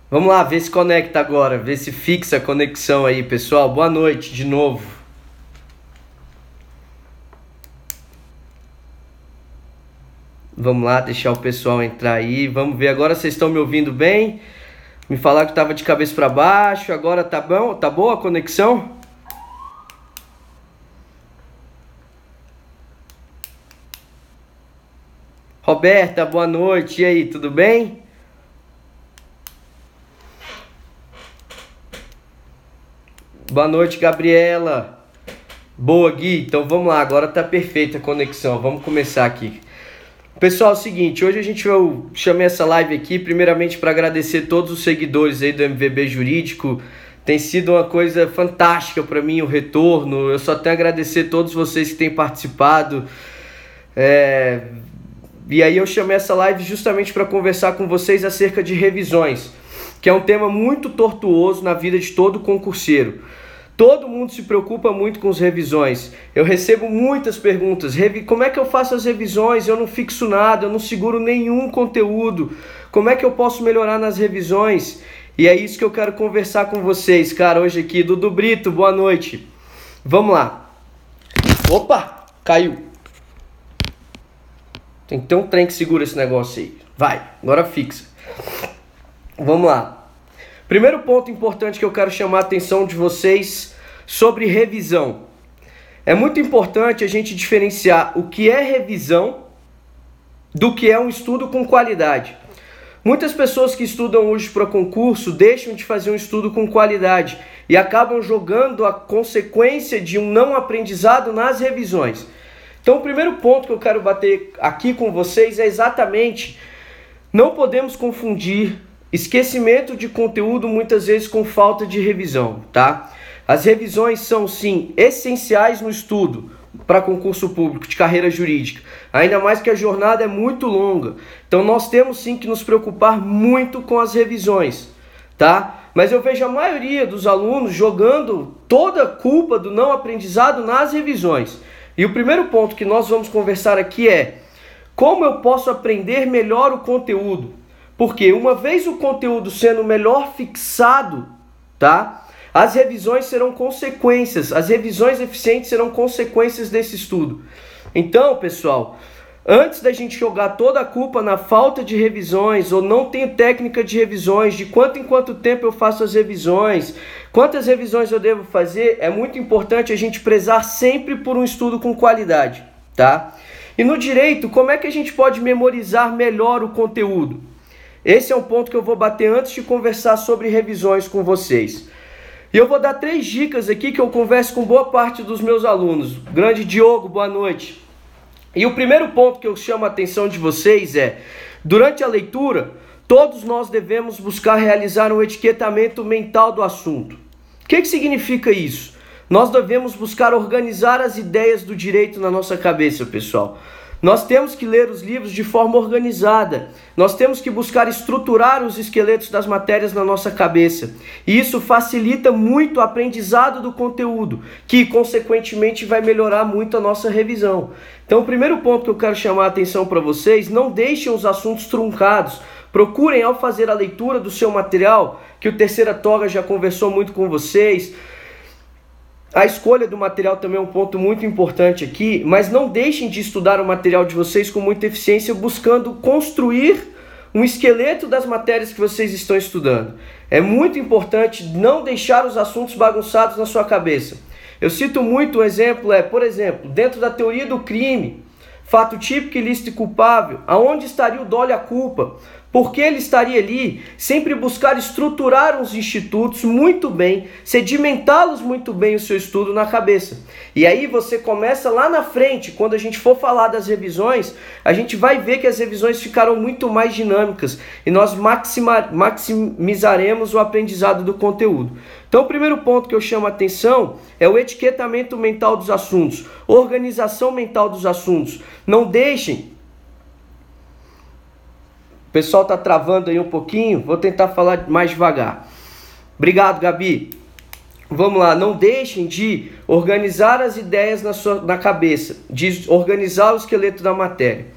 Vamos lá, ver se conecta agora, ver se fixa a conexão aí, pessoal. Boa noite de novo. Vamos lá, deixar o pessoal entrar aí. Vamos ver agora, vocês estão me ouvindo bem? Me falaram que estava de cabeça para baixo, agora tá bom? Tá boa a conexão? Roberta, boa noite. E aí, tudo bem? Boa noite, Gabriela. Boa, Gui. Então vamos lá, agora tá perfeita a conexão. Vamos começar aqui. Pessoal, é o seguinte, hoje eu chamei essa live aqui primeiramente para agradecer todos os seguidores aí do MVB Jurídico. Tem sido uma coisa fantástica para mim o retorno. Eu só tenho a agradecer a todos vocês que têm participado. E aí eu chamei essa live justamente para conversar com vocês acerca de revisões, que é um tema muito tortuoso na vida de todo concurseiro. Todo mundo se preocupa muito com as revisões. Eu recebo muitas perguntas. Como é que eu faço as revisões? Eu não fixo nada, eu não seguro nenhum conteúdo. Como é que eu posso melhorar nas revisões? E é isso que eu quero conversar com vocês, cara, hoje aqui. Dudu Brito, boa noite. Vamos lá. Opa, caiu. Tem que ter um trem que segura esse negócio aí. Vai, agora fixa. Vamos lá. Primeiro ponto importante que eu quero chamar a atenção de vocês sobre revisão. É muito importante a gente diferenciar o que é revisão do que é um estudo com qualidade. Muitas pessoas que estudam hoje para concurso deixam de fazer um estudo com qualidade e acabam jogando a consequência de um não aprendizado nas revisões. Então o primeiro ponto que eu quero bater aqui com vocês é exatamente: não podemos confundir esquecimento de conteúdo muitas vezes com falta de revisão, tá? As revisões são sim essenciais no estudo para concurso público de carreira jurídica, ainda mais que a jornada é muito longa. Então nós temos sim que nos preocupar muito com as revisões, tá? Mas eu vejo a maioria dos alunos jogando toda a culpa do não aprendizado nas revisões. E o primeiro ponto que nós vamos conversar aqui é: como eu posso aprender melhor o conteúdo? Porque uma vez o conteúdo sendo melhor fixado, tá? As revisões serão consequências, as revisões eficientes serão consequências desse estudo. Então, pessoal, antes da gente jogar toda a culpa na falta de revisões, ou não tenho técnica de revisões, de quanto em quanto tempo eu faço as revisões, quantas revisões eu devo fazer, é muito importante a gente prezar sempre por um estudo com qualidade, tá? E no direito, como é que a gente pode memorizar melhor o conteúdo? Esse é um ponto que eu vou bater antes de conversar sobre revisões com vocês. E eu vou dar 3 dicas aqui que eu converso com boa parte dos meus alunos. Grande Diogo, boa noite. E o primeiro ponto que eu chamo a atenção de vocês é: durante a leitura, todos nós devemos buscar realizar um etiquetamento mental do assunto. O que significa isso? Nós devemos buscar organizar as ideias do direito na nossa cabeça, pessoal. Nós temos que ler os livros de forma organizada. Nós temos que buscar estruturar os esqueletos das matérias na nossa cabeça. E isso facilita muito o aprendizado do conteúdo, que consequentemente vai melhorar muito a nossa revisão. Então o primeiro ponto que eu quero chamar a atenção para vocês: não deixem os assuntos truncados. Procurem, ao fazer a leitura do seu material, que o Terceira Toga já conversou muito com vocês, a escolha do material também é um ponto muito importante aqui, mas não deixem de estudar o material de vocês com muita eficiência, buscando construir um esqueleto das matérias que vocês estão estudando. É muito importante não deixar os assuntos bagunçados na sua cabeça. Eu cito muito um exemplo, por exemplo, dentro da teoria do crime, fato típico, ilícito e culpável, aonde estaria o dolo e a culpa? Por que ele estaria ali? Sempre buscar estruturar os institutos muito bem, sedimentá-los muito bem o seu estudo na cabeça. E aí você começa lá na frente, quando a gente for falar das revisões, a gente vai ver que as revisões ficaram muito mais dinâmicas e nós maximizaremos o aprendizado do conteúdo. Então o primeiro ponto que eu chamo a atenção é o etiquetamento mental dos assuntos, organização mental dos assuntos. Não deixem... O pessoal está travando aí um pouquinho, vou tentar falar mais devagar. Obrigado, Gabi. Vamos lá, não deixem de organizar as ideias na cabeça, de organizar o esqueleto da matéria.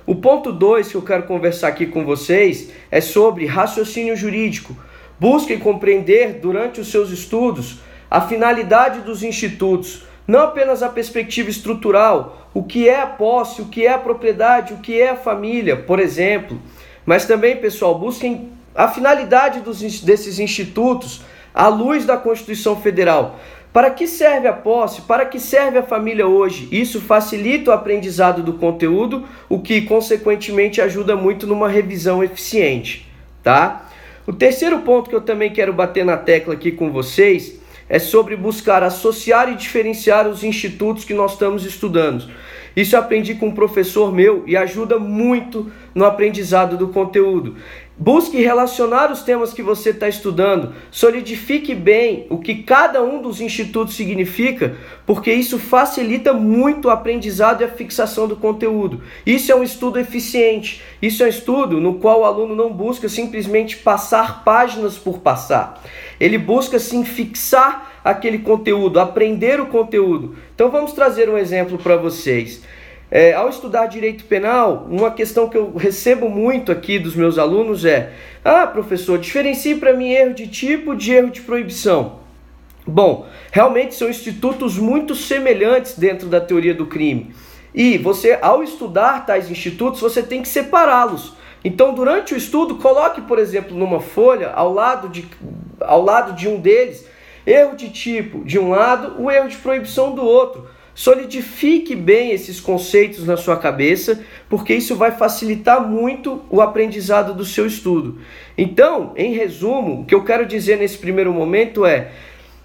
O ponto 2 que eu quero conversar aqui com vocês é sobre raciocínio jurídico. Busquem compreender durante os seus estudos a finalidade dos institutos, não apenas a perspectiva estrutural, o que é a posse, o que é a propriedade, o que é a família, por exemplo. Mas também, pessoal, busquem a finalidade desses institutos à luz da Constituição Federal. Para que serve a posse? Para que serve a família hoje? Isso facilita o aprendizado do conteúdo, o que, consequentemente, ajuda muito numa revisão eficiente, tá? O terceiro ponto que eu também quero bater na tecla aqui com vocês é sobre buscar associar e diferenciar os institutos que nós estamos estudando. Isso eu aprendi com um professor meu e ajuda muito no aprendizado do conteúdo. Busque relacionar os temas que você está estudando, solidifique bem o que cada um dos institutos significa, porque isso facilita muito o aprendizado e a fixação do conteúdo. Isso é um estudo eficiente, isso é um estudo no qual o aluno não busca simplesmente passar páginas por passar. Ele busca sim fixar aquele conteúdo, aprender o conteúdo. Então vamos trazer um exemplo para vocês. Ao estudar direito penal, uma questão que eu recebo muito aqui dos meus alunos é: professor, diferencie para mim erro de tipo de erro de proibição. Bom, realmente são institutos muito semelhantes dentro da teoria do crime. E você, ao estudar tais institutos, você tem que separá-los. Então, durante o estudo, coloque, por exemplo, numa folha, ao lado de um deles, erro de tipo de um lado, o erro de proibição do outro. Solidifique bem esses conceitos na sua cabeça, porque isso vai facilitar muito o aprendizado do seu estudo. Então, em resumo, o que eu quero dizer nesse primeiro momento é: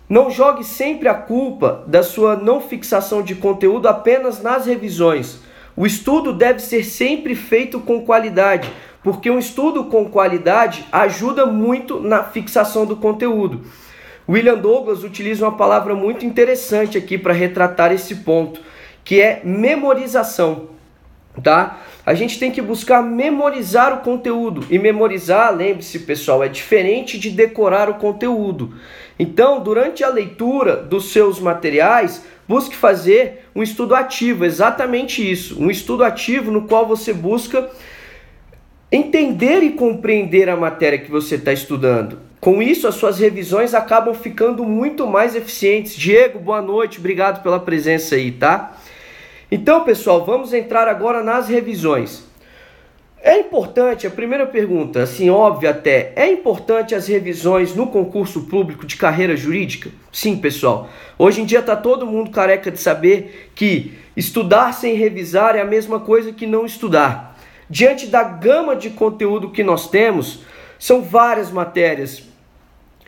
não jogue sempre a culpa da sua não fixação de conteúdo apenas nas revisões. O estudo deve ser sempre feito com qualidade, porque um estudo com qualidade ajuda muito na fixação do conteúdo. William Douglas utiliza uma palavra muito interessante aqui para retratar esse ponto, que é memorização, tá? A gente tem que buscar memorizar o conteúdo, e memorizar, lembre-se, pessoal, é diferente de decorar o conteúdo. Então, durante a leitura dos seus materiais, busque fazer um estudo ativo, exatamente isso, um estudo ativo no qual você busca entender e compreender a matéria que você está estudando. Com isso, as suas revisões acabam ficando muito mais eficientes. Diego, boa noite, obrigado pela presença aí, tá? Então, pessoal, vamos entrar agora nas revisões. É importante, a primeira pergunta, assim, óbvia até, é importante as revisões no concurso público de carreira jurídica? Sim, pessoal. Hoje em dia está todo mundo careca de saber que estudar sem revisar é a mesma coisa que não estudar. Diante da gama de conteúdo que nós temos, são várias matérias,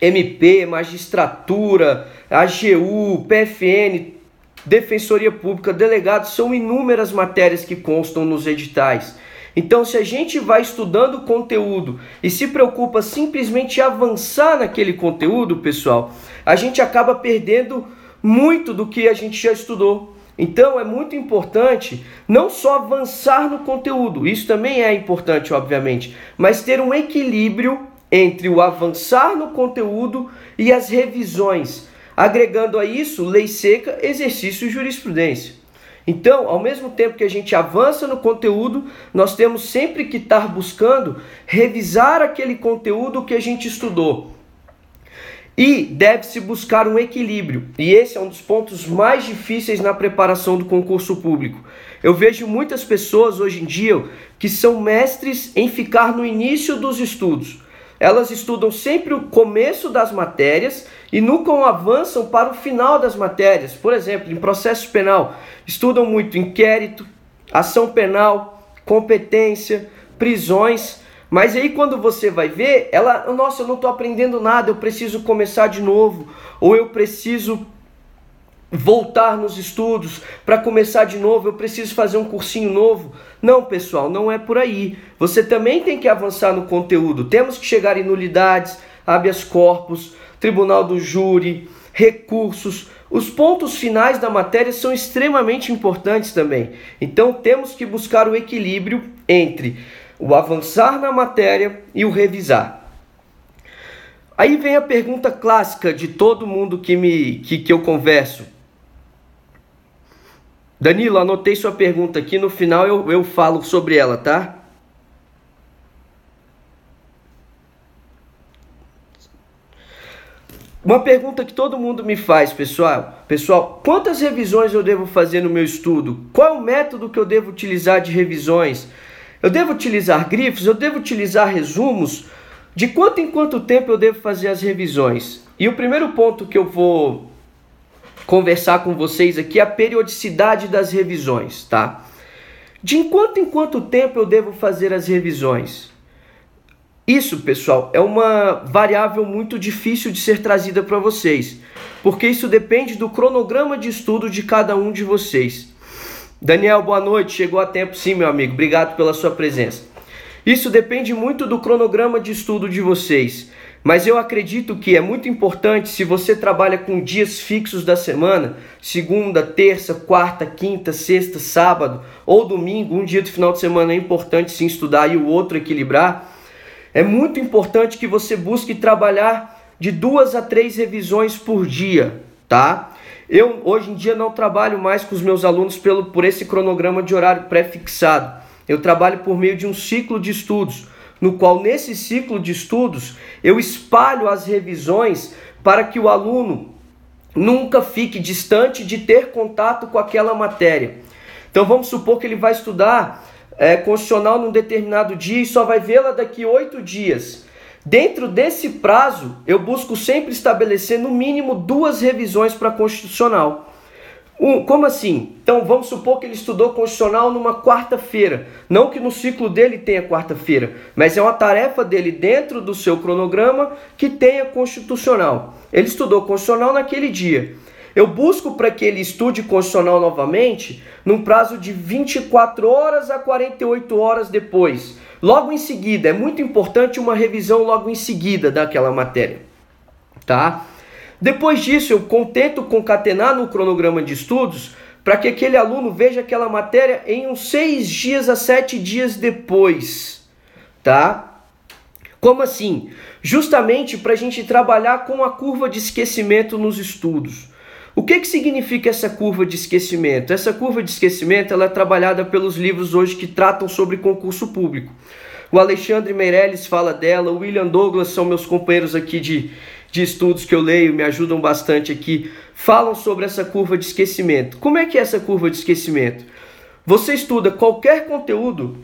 MP, magistratura, AGU, PFN, Defensoria Pública, delegados, são inúmeras matérias que constam nos editais. Então, se a gente vai estudando o conteúdo e se preocupa simplesmente em avançar naquele conteúdo, pessoal, a gente acaba perdendo muito do que a gente já estudou. Então, é muito importante não só avançar no conteúdo, isso também é importante, obviamente, mas ter um equilíbrio entre o avançar no conteúdo e as revisões, agregando a isso lei seca, exercício e jurisprudência. Então, ao mesmo tempo que a gente avança no conteúdo, nós temos sempre que estar buscando revisar aquele conteúdo que a gente estudou. E deve-se buscar um equilíbrio. E esse é um dos pontos mais difíceis na preparação do concurso público. Eu vejo muitas pessoas hoje em dia que são mestres em ficar no início dos estudos. Elas estudam sempre o começo das matérias e nunca avançam para o final das matérias. Por exemplo, em processo penal, estudam muito inquérito, ação penal, competência, prisões. Mas aí quando você vai ver, nossa, eu não estou aprendendo nada, eu preciso começar de novo. Ou eu preciso voltar nos estudos para começar de novo, eu preciso fazer um cursinho novo. Não, pessoal, não é por aí. Você também tem que avançar no conteúdo. Temos que chegar em nulidades, habeas corpus, tribunal do júri, recursos. Os pontos finais da matéria são extremamente importantes também. Então temos que buscar o equilíbrio entre o avançar na matéria e o revisar. Aí vem a pergunta clássica de todo mundo que eu converso. Danilo, anotei sua pergunta aqui, no final eu falo sobre ela, tá? Uma pergunta que todo mundo me faz, pessoal, quantas revisões eu devo fazer no meu estudo? Qual é o método que eu devo utilizar de revisões? Eu devo utilizar grifos? Eu devo utilizar resumos? De quanto em quanto tempo eu devo fazer as revisões? E o primeiro ponto que eu vou conversar com vocês aqui é a periodicidade das revisões, tá? De quanto em quanto tempo eu devo fazer as revisões? Isso, pessoal, é uma variável muito difícil de ser trazida para vocês, porque isso depende do cronograma de estudo de cada um de vocês. Daniel, boa noite, chegou a tempo sim, meu amigo, obrigado pela sua presença. Isso depende muito do cronograma de estudo de vocês, mas eu acredito que é muito importante, se você trabalha com dias fixos da semana, segunda, terça, quarta, quinta, sexta, sábado ou domingo, um dia do final de semana é importante sim estudar e o outro equilibrar. É muito importante que você busque trabalhar de 2 a 3 revisões por dia, tá? Eu hoje em dia não trabalho mais com os meus alunos por esse cronograma de horário pré-fixado. Eu trabalho por meio de um ciclo de estudos, no qual nesse ciclo de estudos eu espalho as revisões para que o aluno nunca fique distante de ter contato com aquela matéria. Então vamos supor que ele vai estudar constitucional num determinado dia e só vai vê-la daqui 8 dias. Dentro desse prazo, eu busco sempre estabelecer no mínimo 2 revisões para constitucional. Como assim? Então vamos supor que ele estudou constitucional numa quarta-feira. Não que no ciclo dele tenha quarta-feira, mas é uma tarefa dele dentro do seu cronograma que tenha constitucional. Ele estudou constitucional naquele dia. Eu busco para que ele estude constitucional novamente num prazo de 24 horas a 48 horas depois. Logo em seguida, é muito importante uma revisão logo em seguida daquela matéria, tá? Depois disso, eu tento concatenar no cronograma de estudos para que aquele aluno veja aquela matéria em uns 6 dias a 7 dias depois, tá? Como assim? Justamente para a gente trabalhar com a curva de esquecimento nos estudos. O que significa essa curva de esquecimento? Essa curva de esquecimento ela é trabalhada pelos livros hoje que tratam sobre concurso público. O Alexandre Meirelles fala dela, o William Douglas são meus companheiros aqui de estudos que eu leio, me ajudam bastante aqui, falam sobre essa curva de esquecimento. Como é que é essa curva de esquecimento? Você estuda qualquer conteúdo,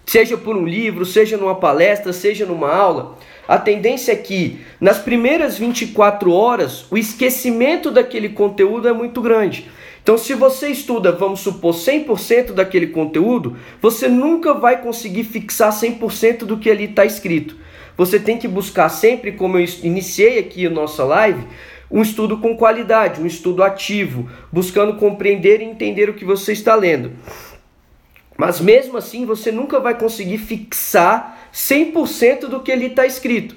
seja por um livro, seja numa palestra, seja numa aula, a tendência é que nas primeiras 24 horas o esquecimento daquele conteúdo é muito grande. Então se você estuda, vamos supor, 100% daquele conteúdo, você nunca vai conseguir fixar 100% do que ali está escrito. Você tem que buscar sempre, como eu iniciei aqui a nossa live, um estudo com qualidade, um estudo ativo, buscando compreender e entender o que você está lendo. Mas mesmo assim você nunca vai conseguir fixar 100% do que ali está escrito.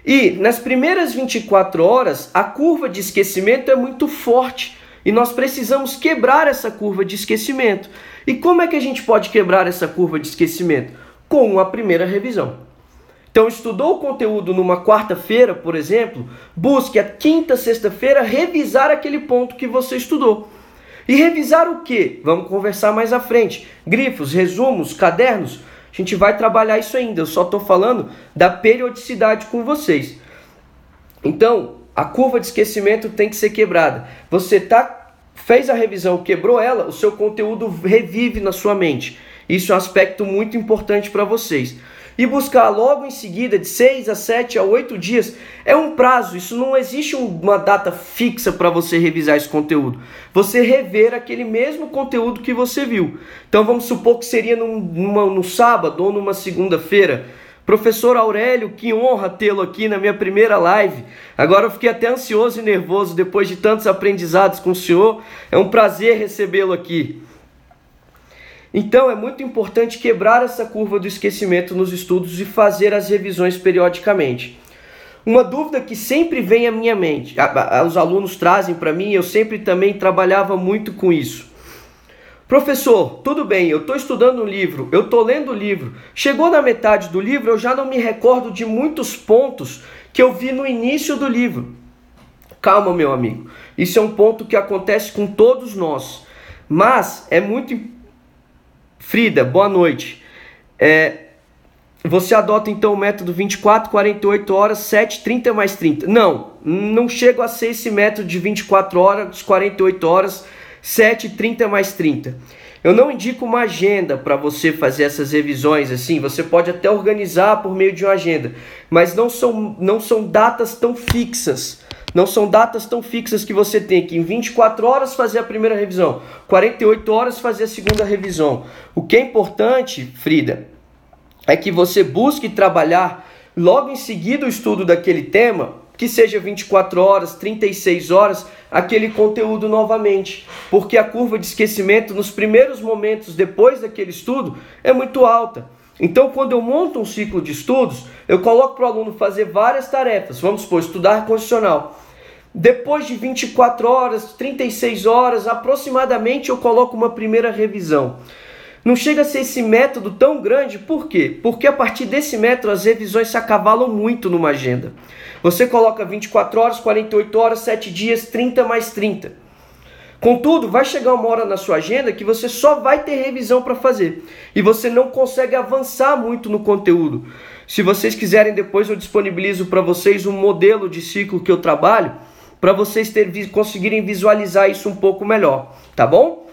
E nas primeiras 24 horas a curva de esquecimento é muito forte e nós precisamos quebrar essa curva de esquecimento. E como é que a gente pode quebrar essa curva de esquecimento? Com a primeira revisão. Então estudou o conteúdo numa quarta-feira, por exemplo, busque a quinta, sexta-feira revisar aquele ponto que você estudou. E revisar o quê? Vamos conversar mais à frente. Grifos, resumos, cadernos. A gente vai trabalhar isso ainda. Eu só estou falando da periodicidade com vocês. Então, a curva de esquecimento tem que ser quebrada. Você fez a revisão, quebrou ela, o seu conteúdo revive na sua mente. Isso é um aspecto muito importante para vocês. E buscar logo em seguida, de 6 a 7 a 8 dias, é um prazo. Isso não existe uma data fixa para você revisar esse conteúdo. Você rever aquele mesmo conteúdo que você viu. Então vamos supor que seria no sábado ou numa segunda-feira. Professor Aurélio, que honra tê-lo aqui na minha primeira live. Agora eu fiquei até ansioso e nervoso depois de tantos aprendizados com o senhor. É um prazer recebê-lo aqui. Então é muito importante quebrar essa curva do esquecimento nos estudos e fazer as revisões periodicamente. Uma dúvida que sempre vem à minha mente, os alunos trazem para mim, eu sempre também trabalhava muito com isso. Professor, tudo bem, eu estou estudando um livro, eu estou lendo o livro, chegou na metade do livro, eu já não me recordo de muitos pontos que eu vi no início do livro. Calma, meu amigo, isso é um ponto que acontece com todos nós, mas é muito Frida, boa noite. você adota então o método 24, 48 horas, 7, 30 mais 30. Não chego a ser esse método de 24 horas, 48 horas, 7, 30 mais 30. Eu não indico uma agenda para você fazer essas revisões assim. Você pode até organizar por meio de uma agenda, mas não são datas tão fixas. Não são datas tão fixas que você tem que em 24 horas fazer a primeira revisão, 48 horas fazer a segunda revisão. O que é importante, Frida, é que você busque trabalhar logo em seguida o estudo daquele tema, que seja 24 horas, 36 horas, aquele conteúdo novamente. Porque a curva de esquecimento nos primeiros momentos depois daquele estudo é muito alta. Então, quando eu monto um ciclo de estudos, eu coloco para o aluno fazer várias tarefas. Vamos supor, estudar constitucional. Depois de 24 horas, 36 horas, aproximadamente, eu coloco uma primeira revisão. Não chega a ser esse método tão grande, por quê? Porque a partir desse método as revisões se acavalam muito numa agenda. Você coloca 24 horas, 48 horas, 7 dias, 30 mais 30. Contudo, vai chegar uma hora na sua agenda que você só vai ter revisão para fazer. E você não consegue avançar muito no conteúdo. Se vocês quiserem, depois eu disponibilizo para vocês um modelo de ciclo que eu trabalho, para vocês conseguirem visualizar isso um pouco melhor, tá bom?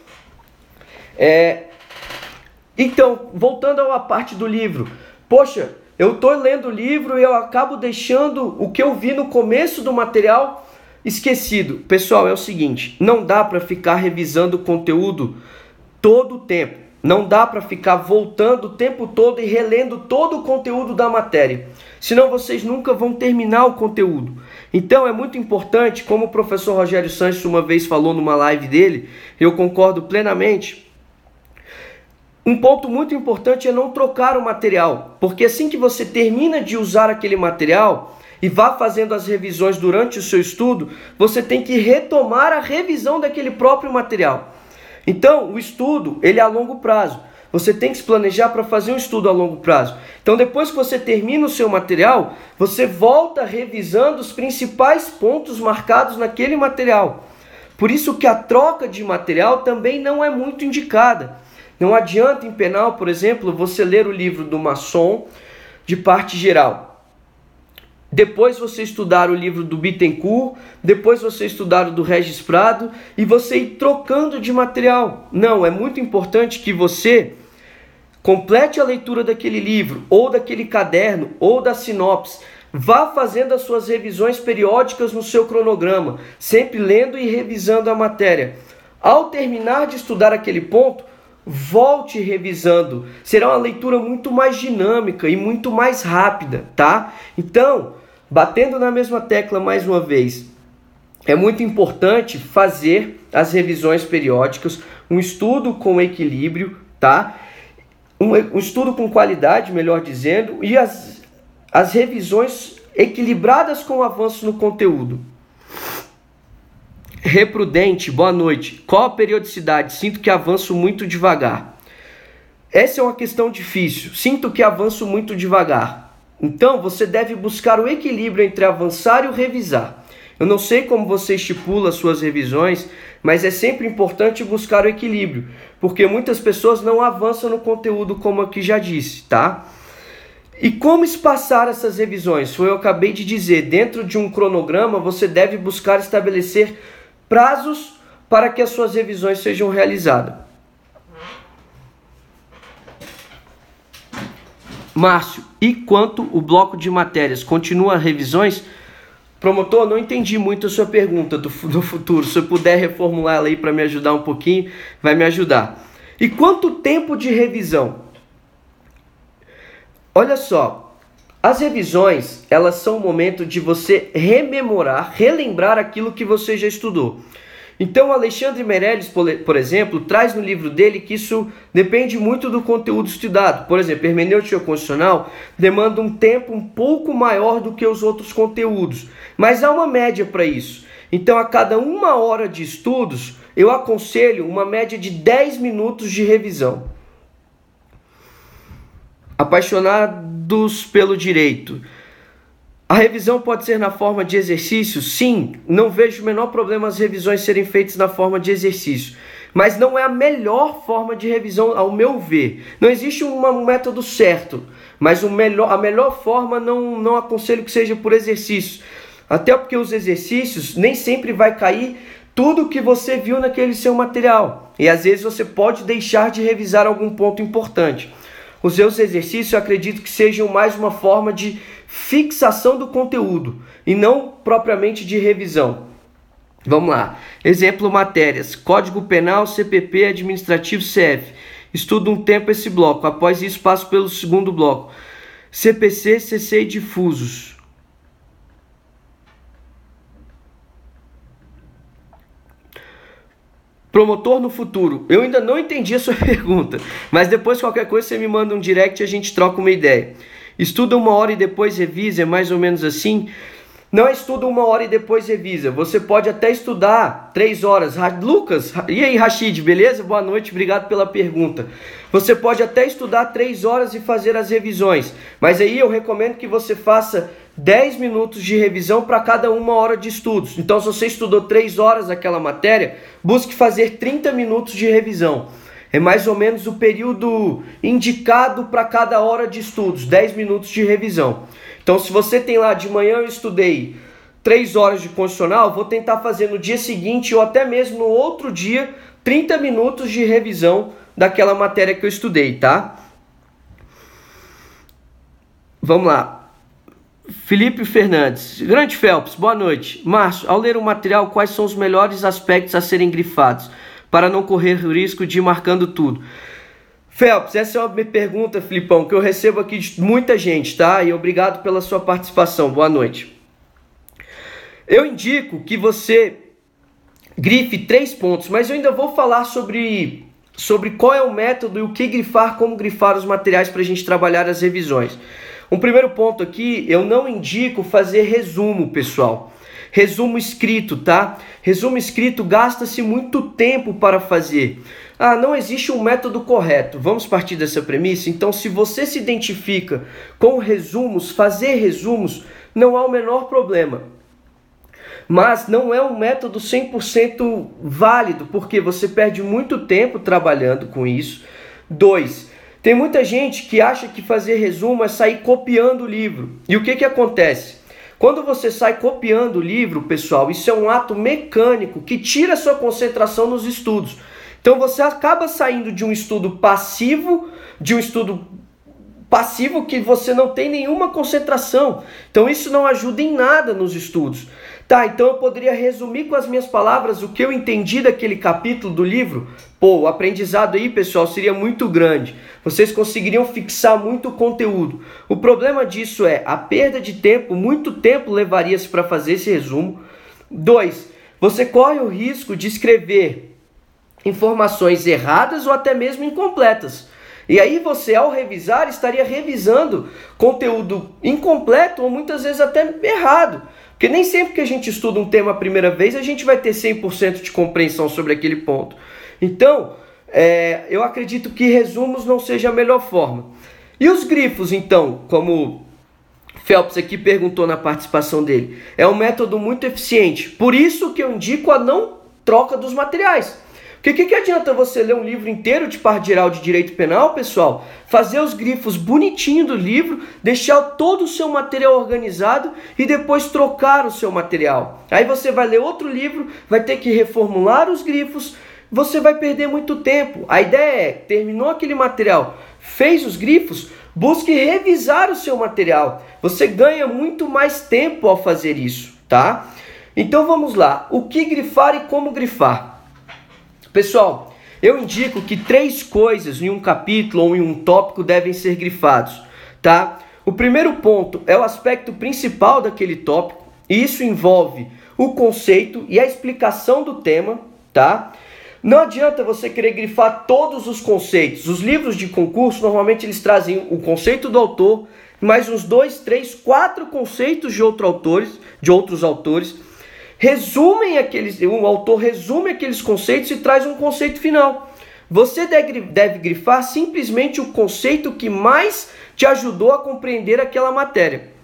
Então, voltando à parte do livro. Poxa, eu estou lendo o livro e eu acabo deixando o que eu vi no começo do material esquecido. Pessoal, é o seguinte, não dá para ficar revisando o conteúdo todo o tempo. Não dá para ficar voltando o tempo todo e relendo todo o conteúdo da matéria. Senão vocês nunca vão terminar o conteúdo. Então é muito importante, como o professor Rogério Sanches uma vez falou numa live dele, eu concordo plenamente. Um ponto muito importante é não trocar o material, porque assim que você termina de usar aquele material e vá fazendo as revisões durante o seu estudo, você tem que retomar a revisão daquele próprio material. Então, o estudo, ele é a longo prazo. Você tem que se planejar para fazer um estudo a longo prazo. Então, depois que você termina o seu material, você volta revisando os principais pontos marcados naquele material. Por isso que a troca de material também não é muito indicada. Não adianta em penal, por exemplo, você ler o livro do Masson de parte geral. Depois você estudar o livro do Bittencourt, depois você estudar o do Regis Prado e você ir trocando de material. Não, é muito importante que você complete a leitura daquele livro, ou daquele caderno, ou da sinopse. Vá fazendo as suas revisões periódicas no seu cronograma, sempre lendo e revisando a matéria. Ao terminar de estudar aquele ponto, volte revisando. Será uma leitura muito mais dinâmica e muito mais rápida, tá? Então, batendo na mesma tecla mais uma vez, é muito importante fazer as revisões periódicas, um estudo com equilíbrio, tá? Um estudo com qualidade, melhor dizendo, e as revisões equilibradas com o avanço no conteúdo. Reprudente, boa noite. Qual a periodicidade? Sinto que avanço muito devagar. Essa é uma questão difícil. Sinto que avanço muito devagar. Então, você deve buscar o equilíbrio entre avançar e o revisar. Eu não sei como você estipula as suas revisões, mas é sempre importante buscar o equilíbrio, porque muitas pessoas não avançam no conteúdo, como aqui já disse, tá? E como espaçar essas revisões? Foi o que eu acabei de dizer. Dentro de um cronograma, você deve buscar estabelecer prazos para que as suas revisões sejam realizadas. Márcio, e quanto o bloco de matérias? Continua revisões? Promotor, não entendi muito a sua pergunta do futuro. Se eu puder reformular ela aí para me ajudar um pouquinho, vai me ajudar. E quanto tempo de revisão? Olha só, as revisões, elas são o momento de você rememorar, relembrar aquilo que você já estudou. Então, Alexandre Meirelles, por exemplo, traz no livro dele que isso depende muito do conteúdo estudado. Por exemplo, hermenêutica constitucional demanda um tempo um pouco maior do que os outros conteúdos, mas há uma média para isso. Então, a cada 1 hora de estudos, eu aconselho uma média de 10 minutos de revisão. Apaixonados pelo direito. A revisão pode ser na forma de exercício? Sim, não vejo o menor problema as revisões serem feitas na forma de exercício. mas não é a melhor forma de revisão, ao meu ver. Não existe um método certo, mas a melhor forma não aconselho que seja por exercícios. Até porque os exercícios nem sempre vai cair tudo que você viu naquele seu material. E às vezes você pode deixar de revisar algum ponto importante. Os seus exercícios eu acredito que sejam mais uma forma de fixação do conteúdo e não propriamente de revisão. Vamos lá. Exemplo, matérias. Código Penal, CPP, Administrativo, CF. Estudo um tempo esse bloco. Após isso, passo pelo segundo bloco. CPC, CC e difusos. Promotor no futuro. Eu ainda não entendi a sua pergunta, mas depois qualquer coisa você me manda um direct e a gente troca uma ideia. Estuda 1 hora e depois revisa, é mais ou menos assim? Não é estuda 1 hora e depois revisa. Você pode até estudar 3 horas. Lucas, e aí Rashid, beleza? Boa noite, obrigado pela pergunta. Você pode até estudar 3 horas e fazer as revisões, mas aí eu recomendo que você faça 10 minutos de revisão para cada 1 hora de estudos. Então, se você estudou 3 horas aquela matéria, busque fazer 30 minutos de revisão. É mais ou menos o período indicado para cada hora de estudos, 10 minutos de revisão. Então, se você tem lá de manhã eu estudei 3 horas de constitucional, vou tentar fazer no dia seguinte ou até mesmo no outro dia 30 minutos de revisão daquela matéria que eu estudei, tá? Vamos lá. Felipe Fernandes. Grande Phelps, boa noite. Márcio, ao ler o material, quais são os melhores aspectos a serem grifados para não correr o risco de ir marcando tudo? Phelps, essa é uma pergunta, Filipão, que eu recebo aqui de muita gente, tá? E obrigado pela sua participação. Boa noite. Eu indico que você grife 3 pontos, mas eu ainda vou falar sobre qual é o método e o que grifar, como grifar os materiais para a gente trabalhar as revisões. Um primeiro ponto aqui, eu não indico fazer resumo, pessoal. Resumo escrito, tá? Resumo escrito gasta-se muito tempo para fazer. Não existe um método correto. Vamos partir dessa premissa? Então, se você se identifica com resumos, fazer resumos, não há o menor problema. Mas não é um método 100% válido, porque você perde muito tempo trabalhando com isso. 2. Tem muita gente que acha que fazer resumo é sair copiando o livro. E o que acontece? Quando você sai copiando o livro, pessoal, isso é um ato mecânico que tira a sua concentração nos estudos. Então você acaba saindo de um estudo passivo, que você não tem nenhuma concentração. Então isso não ajuda em nada nos estudos. Tá, então eu poderia resumir com as minhas palavras o que eu entendi daquele capítulo do livro? O aprendizado aí, pessoal, seria muito grande. Vocês conseguiriam fixar muito conteúdo. O problema disso é a perda de tempo, muito tempo levaria-se para fazer esse resumo. 2, você corre o risco de escrever informações erradas ou até mesmo incompletas. E aí você, ao revisar, estaria revisando conteúdo incompleto ou muitas vezes até errado. Porque nem sempre que a gente estuda um tema a primeira vez, a gente vai ter 100% de compreensão sobre aquele ponto. Então, eu acredito que resumos não seja a melhor forma. E os grifos, então, como Phelps aqui perguntou na participação dele, é um método muito eficiente. Por isso que eu indico a não troca dos materiais. Porque o que adianta você ler um livro inteiro de parte geral de direito penal, pessoal? Fazer os grifos bonitinho do livro, deixar todo o seu material organizado e depois trocar o seu material. Aí você vai ler outro livro, vai ter que reformular os grifos, você vai perder muito tempo. A ideia é, terminou aquele material, fez os grifos, busque revisar o seu material. Você ganha muito mais tempo ao fazer isso, tá? Então vamos lá, o que grifar e como grifar? Pessoal, eu indico que 3 coisas em um capítulo ou em um tópico devem ser grifados, tá? O primeiro ponto é o aspecto principal daquele tópico, e isso envolve o conceito e a explicação do tema, tá? Não adianta você querer grifar todos os conceitos. Os livros de concurso, normalmente eles trazem o conceito do autor, mais uns 2, 3, 4 conceitos de outros autores, o autor resume aqueles conceitos e traz um conceito final. Você deve grifar simplesmente o conceito que mais te ajudou a compreender aquela matéria.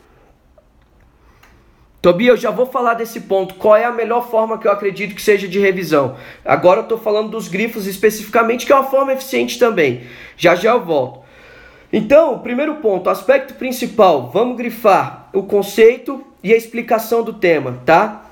Tobias, eu já vou falar desse ponto. Qual é a melhor forma que eu acredito que seja de revisão? Agora eu estou falando dos grifos especificamente, que é uma forma eficiente também. Já já eu volto. Então, primeiro ponto, aspecto principal. Vamos grifar o conceito e a explicação do tema, tá?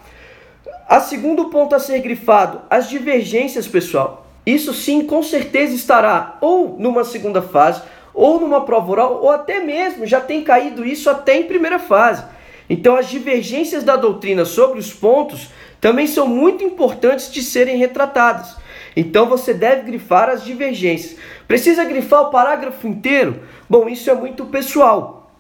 A segundo ponto a ser grifado, as divergências, pessoal. Isso sim, com certeza estará ou numa segunda fase, ou numa prova oral, ou até mesmo já tem caído isso até em primeira fase. Então as divergências da doutrina sobre os pontos também são muito importantes de serem retratadas. Então você deve grifar as divergências. Precisa grifar o parágrafo inteiro? Bom, isso é muito pessoal.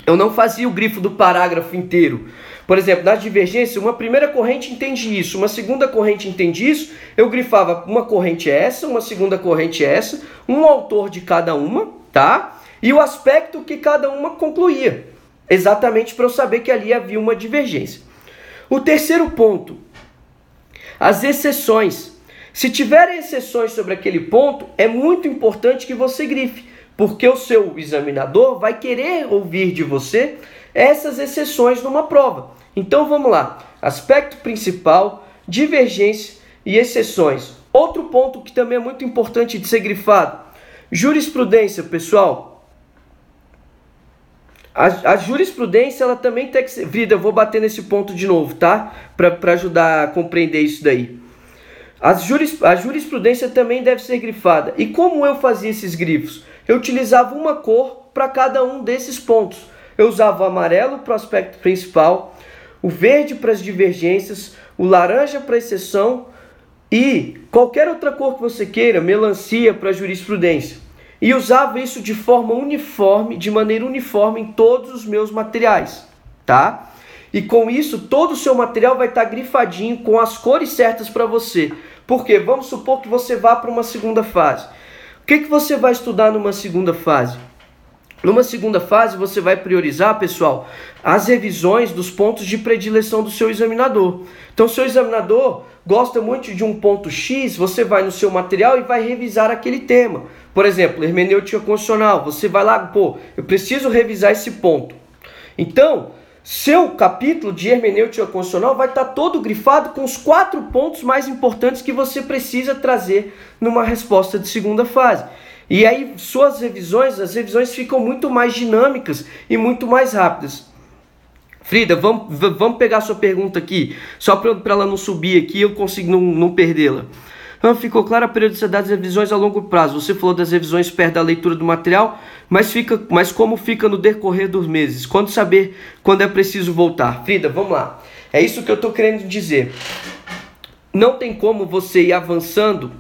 Eu não fazia o grifo do parágrafo inteiro. Por exemplo, nas divergências, uma primeira corrente entende isso, uma segunda corrente entende isso, eu grifava uma corrente é essa, uma segunda corrente é essa, um autor de cada uma, tá? E o aspecto que cada uma concluía. Exatamente para eu saber que ali havia uma divergência. O terceiro ponto, as exceções. Se tiverem exceções sobre aquele ponto, é muito importante que você grife, porque o seu examinador vai querer ouvir de você essas exceções numa prova. Então vamos lá, aspecto principal, divergência e exceções. Outro ponto que também é muito importante de ser grifado, jurisprudência, pessoal. A jurisprudência, ela também tem que ser... Vida, eu vou bater nesse ponto de novo, tá? Para ajudar a compreender isso daí. A jurisprudência também deve ser grifada. E como eu fazia esses grifos? Eu utilizava uma cor para cada um desses pontos. Eu usava o amarelo para o aspecto principal, o verde para as divergências, o laranja para a exceção e qualquer outra cor que você queira, melancia para a jurisprudência. E usava isso de forma uniforme, de maneira uniforme em todos os meus materiais, tá? E com isso, todo o seu material vai estar grifadinho com as cores certas para você. Por quê? Vamos supor que você vá para uma segunda fase. O que você vai estudar numa segunda fase? Numa segunda fase, você vai priorizar, pessoal, as revisões dos pontos de predileção do seu examinador. Então, seu examinador gosta muito de um ponto X, você vai no seu material e vai revisar aquele tema. Por exemplo, hermenêutica constitucional, você vai lá, eu preciso revisar esse ponto. Então, seu capítulo de hermenêutica constitucional vai estar todo grifado com os 4 pontos mais importantes que você precisa trazer numa resposta de segunda fase. E aí, suas revisões, as revisões ficam muito mais dinâmicas e muito mais rápidas. Frida, vamos pegar a sua pergunta aqui, só para ela não subir aqui e eu consigo não perdê-la. Ficou clara a periodicidade das revisões a longo prazo. Você falou das revisões perto da leitura do material, mas como fica no decorrer dos meses? Quando saber quando é preciso voltar? Frida, vamos lá. É isso que eu estou querendo dizer. Não tem como você ir avançando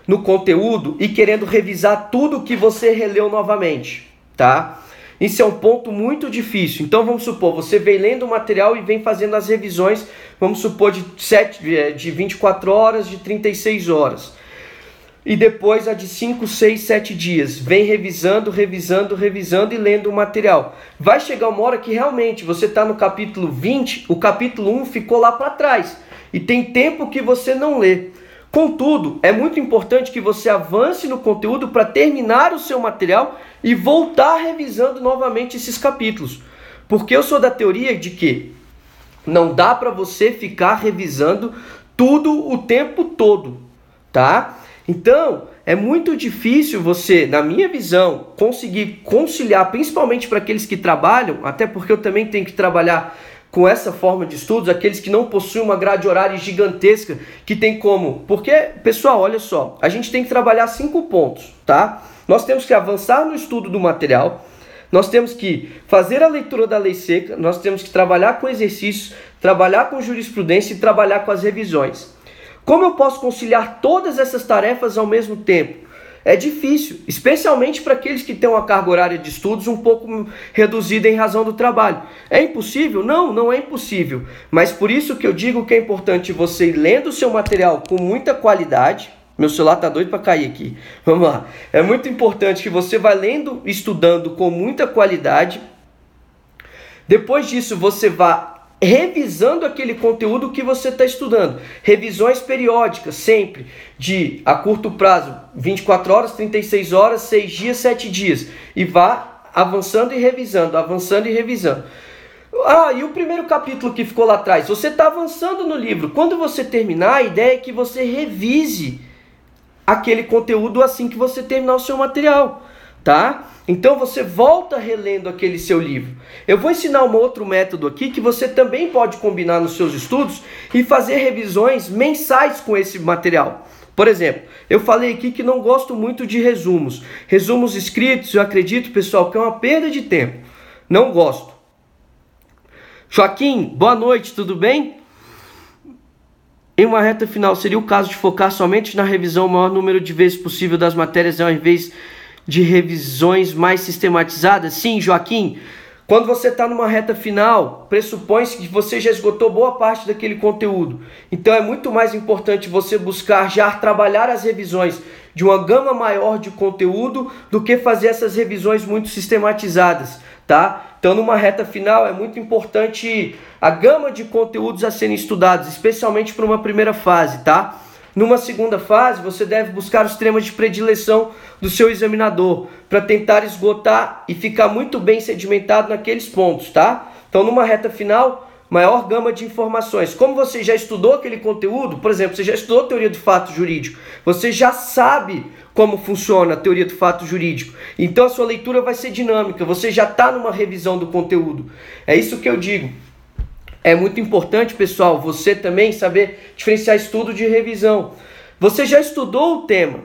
no conteúdo e querendo revisar tudo que você releu novamente, tá? Isso é um ponto muito difícil. Então vamos supor, você vem lendo o material e vem fazendo as revisões, vamos supor, de 24 horas, de 36 horas. E depois a de 5, 6, 7 dias. Vem revisando e lendo o material. Vai chegar uma hora que realmente você está no capítulo 20, o capítulo 1 ficou lá para trás. E tem tempo que você não lê. Contudo, é muito importante que você avance no conteúdo para terminar o seu material e voltar revisando novamente esses capítulos. Porque eu sou da teoria de que não dá para você ficar revisando tudo o tempo todo, tá? Então, é muito difícil você, na minha visão, conseguir conciliar, principalmente para aqueles que trabalham, até porque eu também tenho que trabalhar com essa forma de estudos, aqueles que não possuem uma grade horária gigantesca, que tem como... Porque, pessoal, olha só, a gente tem que trabalhar 5 pontos, tá? Nós temos que avançar no estudo do material, nós temos que fazer a leitura da lei seca, nós temos que trabalhar com exercícios, trabalhar com jurisprudência e trabalhar com as revisões. Como eu posso conciliar todas essas tarefas ao mesmo tempo? É difícil, especialmente para aqueles que têm uma carga horária de estudos um pouco reduzida em razão do trabalho. É impossível? Não, não é impossível. Mas por isso que eu digo que é importante você ir lendo o seu material com muita qualidade. Meu celular está doido para cair aqui. Vamos lá. É muito importante que você vá lendo, estudando com muita qualidade. Depois disso, você vá revisando aquele conteúdo que você está estudando. Revisões periódicas, sempre, de a curto prazo, 24 horas, 36 horas, 6 dias, 7 dias. E vá avançando e revisando, avançando e revisando. Ah, e o primeiro capítulo que ficou lá atrás? Você está avançando no livro. Quando você terminar, a ideia é que você revise aquele conteúdo assim que você terminar o seu material, tá? Então você volta relendo aquele seu livro. Eu vou ensinar um outro método aqui que você também pode combinar nos seus estudos e fazer revisões mensais com esse material. Por exemplo, eu falei aqui que não gosto muito de resumos. Resumos escritos, eu acredito, pessoal, que é uma perda de tempo. Não gosto. Joaquim, boa noite, tudo bem? Em uma reta final, seria o caso de focar somente na revisão o maior número de vezes possível das matérias ao invés de revisões mais sistematizadas? Sim, Joaquim. Quando você está numa reta final, pressupõe-se que você já esgotou boa parte daquele conteúdo. Então é muito mais importante você buscar já trabalhar as revisões de uma gama maior de conteúdo do que fazer essas revisões muito sistematizadas, tá? Então numa reta final é muito importante a gama de conteúdos a serem estudados, especialmente para uma primeira fase, tá? Numa segunda fase, você deve buscar os temas de predileção do seu examinador para tentar esgotar e ficar muito bem sedimentado naqueles pontos, tá? Então, numa reta final, maior gama de informações. Como você já estudou aquele conteúdo, por exemplo, você já estudou a teoria do fato jurídico, você já sabe como funciona a teoria do fato jurídico. Então, a sua leitura vai ser dinâmica, você já está numa revisão do conteúdo. É isso que eu digo. É muito importante, pessoal, você também saber diferenciar estudo de revisão. Você já estudou o tema?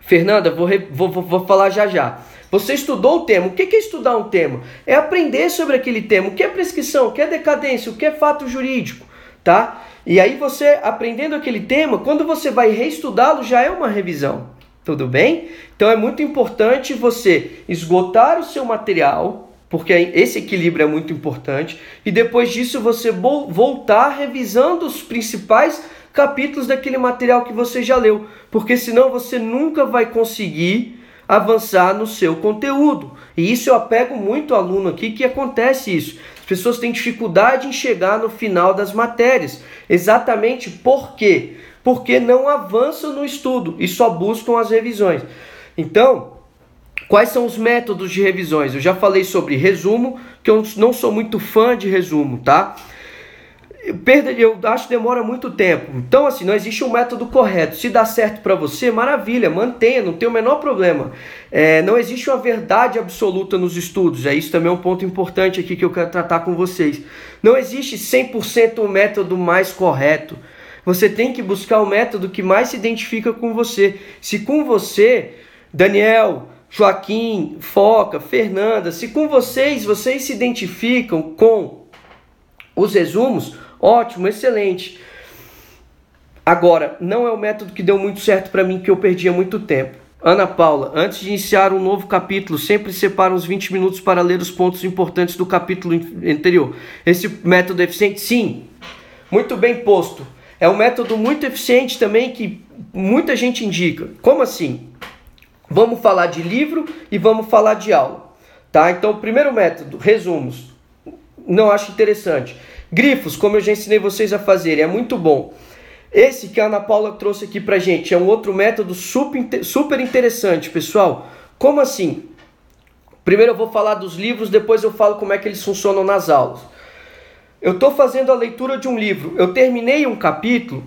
Fernanda, vou falar já. Você estudou o tema. O que é estudar um tema? É aprender sobre aquele tema. O que é prescrição? O que é decadência? O que é fato jurídico? Tá? E aí você, aprendendo aquele tema, quando você vai reestudá-lo, já é uma revisão. Tudo bem? Então é muito importante você esgotar o seu material, porque esse equilíbrio é muito importante, e depois disso você voltar revisando os principais capítulos daquele material que você já leu, porque senão você nunca vai conseguir avançar no seu conteúdo. E isso eu apego muito ao aluno aqui, que acontece isso. As pessoas têm dificuldade em chegar no final das matérias. Exatamente por quê? Porque não avançam no estudo e só buscam as revisões. Então, quais são os métodos de revisões? Eu já falei sobre resumo, que eu não sou muito fã de resumo, tá? Eu acho que demora muito tempo. Então, assim, não existe um método correto. Se dá certo para você, maravilha, mantenha, não tem o menor problema. Não existe uma verdade absoluta nos estudos. Isso também é um ponto importante aqui que eu quero tratar com vocês. Não existe 100% o método mais correto. Você tem que buscar o método que mais se identifica com você. Se com você, Daniel, Joaquim, Foca, Fernanda, se com vocês se identificam com os resumos, ótimo, excelente. Agora, não é o método que deu muito certo para mim, que eu perdia muito tempo. Ana Paula, antes de iniciar um novo capítulo, sempre separa uns 20 minutos para ler os pontos importantes do capítulo anterior. Esse método é eficiente? Sim, muito bem posto. É um método muito eficiente também que muita gente indica. Como assim? Vamos falar de livro e vamos falar de aula, tá? Então, o primeiro método, resumos, não acho interessante. Grifos, como eu já ensinei vocês a fazerem, é muito bom. Esse que a Ana Paula trouxe aqui pra gente é um outro método super interessante, pessoal. Como assim? Primeiro eu vou falar dos livros, depois eu falo como é que eles funcionam nas aulas. Eu estou fazendo a leitura de um livro, eu terminei um capítulo,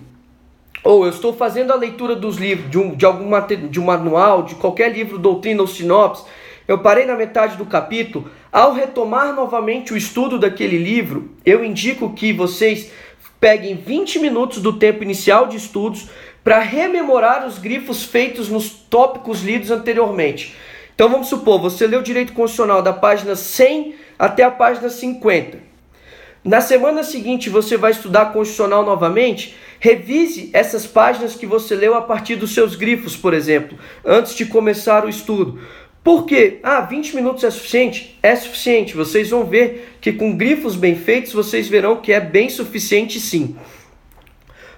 ou eu estou fazendo a leitura dos livros, de um manual, de qualquer livro, doutrina ou sinopse, eu parei na metade do capítulo. Ao retomar novamente o estudo daquele livro, eu indico que vocês peguem 20 minutos do tempo inicial de estudos para rememorar os grifos feitos nos tópicos lidos anteriormente. Então vamos supor, você leu Direito Constitucional da página 100 até a página 50. Na semana seguinte você vai estudar Constitucional novamente. Revise essas páginas que você leu a partir dos seus grifos, por exemplo, antes de começar o estudo. Por quê? 20 minutos é suficiente? É suficiente. Vocês vão ver que com grifos bem feitos, vocês verão que é bem suficiente sim.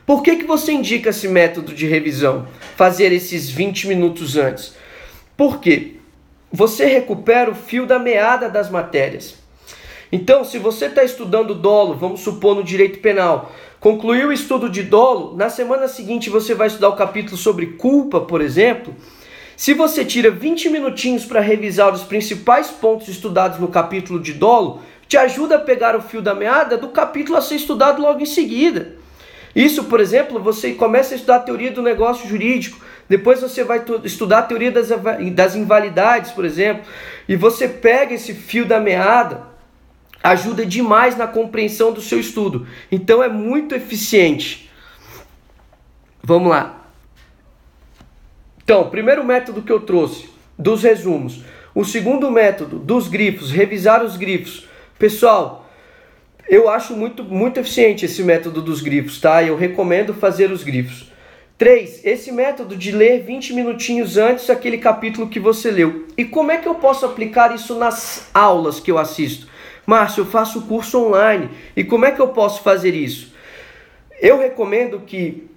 Por que você indica esse método de revisão? Fazer esses 20 minutos antes? Por quê? Você recupera o fio da meada das matérias. Então, se você está estudando dolo, vamos supor no direito penal, concluiu o estudo de dolo, na semana seguinte você vai estudar o capítulo sobre culpa, por exemplo. Se você tira 20 minutinhos para revisar os principais pontos estudados no capítulo de dolo, te ajuda a pegar o fio da meada do capítulo a ser estudado logo em seguida. Isso, por exemplo, você começa a estudar a teoria do negócio jurídico, depois você vai estudar a teoria das invalidades, por exemplo, e você pega esse fio da meada, ajuda demais na compreensão do seu estudo. Então é muito eficiente. Vamos lá. Então, o primeiro método que eu trouxe, dos resumos. O segundo método, dos grifos, revisar os grifos. Pessoal, eu acho muito eficiente esse método dos grifos, tá? Eu recomendo fazer os grifos. 3. Esse método de ler 20 minutinhos antes daquele capítulo que você leu. E como é que eu posso aplicar isso nas aulas que eu assisto? Márcio, eu faço curso online. E como é que eu posso fazer isso? Eu recomendo que,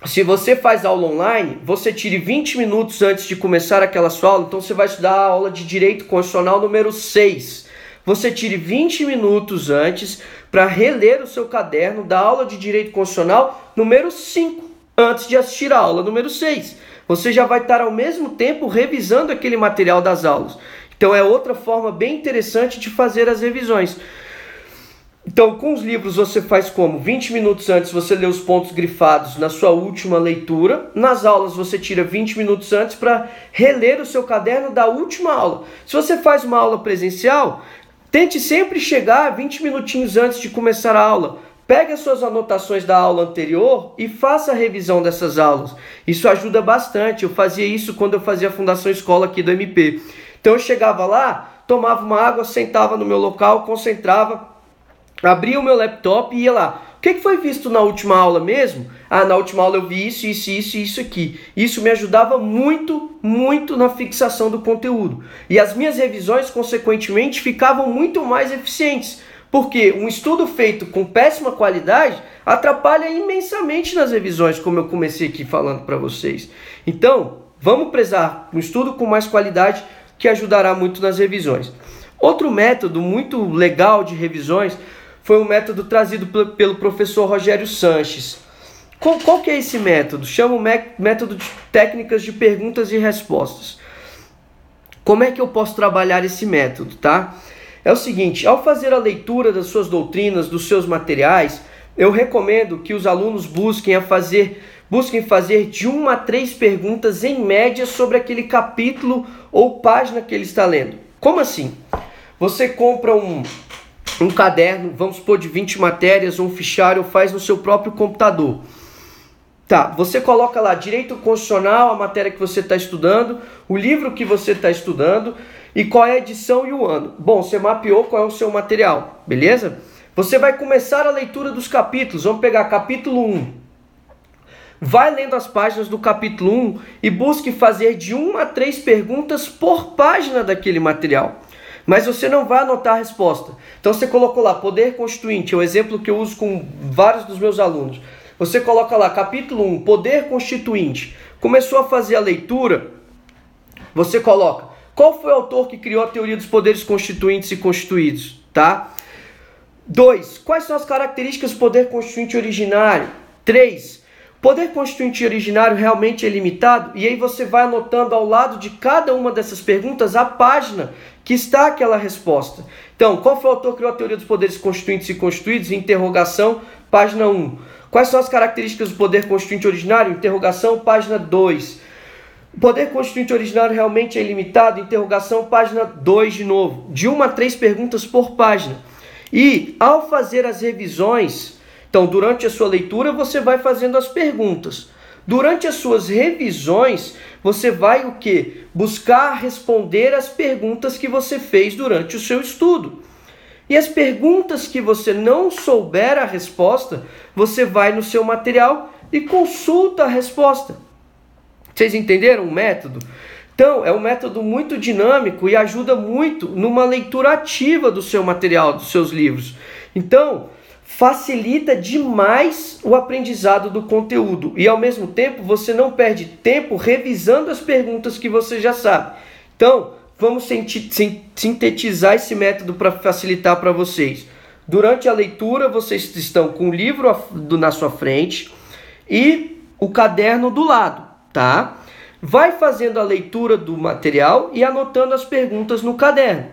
se você faz aula online, você tire 20 minutos antes de começar aquela sua aula. Então você vai estudar a aula de Direito Constitucional número 6. Você tire 20 minutos antes para reler o seu caderno da aula de Direito Constitucional número 5, antes de assistir a aula número 6. Você já vai estar ao mesmo tempo revisando aquele material das aulas. Então é outra forma bem interessante de fazer as revisões. Então, com os livros você faz como? 20 minutos antes você lê os pontos grifados na sua última leitura. Nas aulas você tira 20 minutos antes para reler o seu caderno da última aula. Se você faz uma aula presencial, tente sempre chegar 20 minutinhos antes de começar a aula. Pegue as suas anotações da aula anterior e faça a revisão dessas aulas. Isso ajuda bastante. Eu fazia isso quando eu fazia a Fundação Escola aqui do MP. Então eu chegava lá, tomava uma água, sentava no meu local, concentrava, abria o meu laptop e ia lá. O que foi visto na última aula mesmo? Na última aula eu vi isso, isso, isso e isso aqui. Isso me ajudava muito na fixação do conteúdo. E as minhas revisões, consequentemente, ficavam muito mais eficientes. Porque um estudo feito com péssima qualidade atrapalha imensamente nas revisões, como eu comecei aqui falando para vocês. Então, vamos prezar um estudo com mais qualidade que ajudará muito nas revisões. Outro método muito legal de revisões foi um método trazido pelo professor Rogério Sanches. Qual que é esse método? Chama o método de técnicas de perguntas e respostas. Como é que eu posso trabalhar esse método, tá? É o seguinte, ao fazer a leitura das suas doutrinas, dos seus materiais, eu recomendo que os alunos busquem fazer de 1 a 3 perguntas em média sobre aquele capítulo ou página que ele está lendo. Como assim? Você compra um caderno, vamos supor, de 20 matérias, um fichário, faz no seu próprio computador. Tá, você coloca lá Direito Constitucional, a matéria que você está estudando, o livro que você está estudando e qual é a edição e o ano. Bom, você mapeou qual é o seu material, beleza? Você vai começar a leitura dos capítulos, vamos pegar capítulo 1. Vai lendo as páginas do capítulo 1 e busque fazer de 1 a 3 perguntas por página daquele material. Mas você não vai anotar a resposta. Então você colocou lá Poder Constituinte, é o exemplo que eu uso com vários dos meus alunos. Você coloca lá capítulo 1, Poder Constituinte. Começou a fazer a leitura, você coloca qual foi o autor que criou a teoria dos poderes constituintes e constituídos, tá? 2. Quais são as características do poder constituinte originário? 3. Poder constituinte originário realmente é limitado? E aí você vai anotando ao lado de cada uma dessas perguntas a página que está aquela resposta. Então, qual foi o autor que criou a teoria dos poderes constituintes e constituídos? Interrogação, página 1. Quais são as características do poder constituinte originário? Interrogação, página 2. O poder constituinte originário realmente é ilimitado? Interrogação, página 2 de novo. De 1 a 3 perguntas por página. E ao fazer as revisões, então durante a sua leitura você vai fazendo as perguntas. Durante as suas revisões, você vai o quê? Buscar responder as perguntas que você fez durante o seu estudo. E as perguntas que você não souber a resposta, você vai no seu material e consulta a resposta. Vocês entenderam o método? Então, é um método muito dinâmico e ajuda muito numa leitura ativa do seu material, dos seus livros. Então, facilita demais o aprendizado do conteúdo e, ao mesmo tempo, você não perde tempo revisando as perguntas que você já sabe. Então, vamos sintetizar esse método para facilitar para vocês. Durante a leitura, vocês estão com o livro na sua frente e o caderno do lado, tá? Vai fazendo a leitura do material e anotando as perguntas no caderno.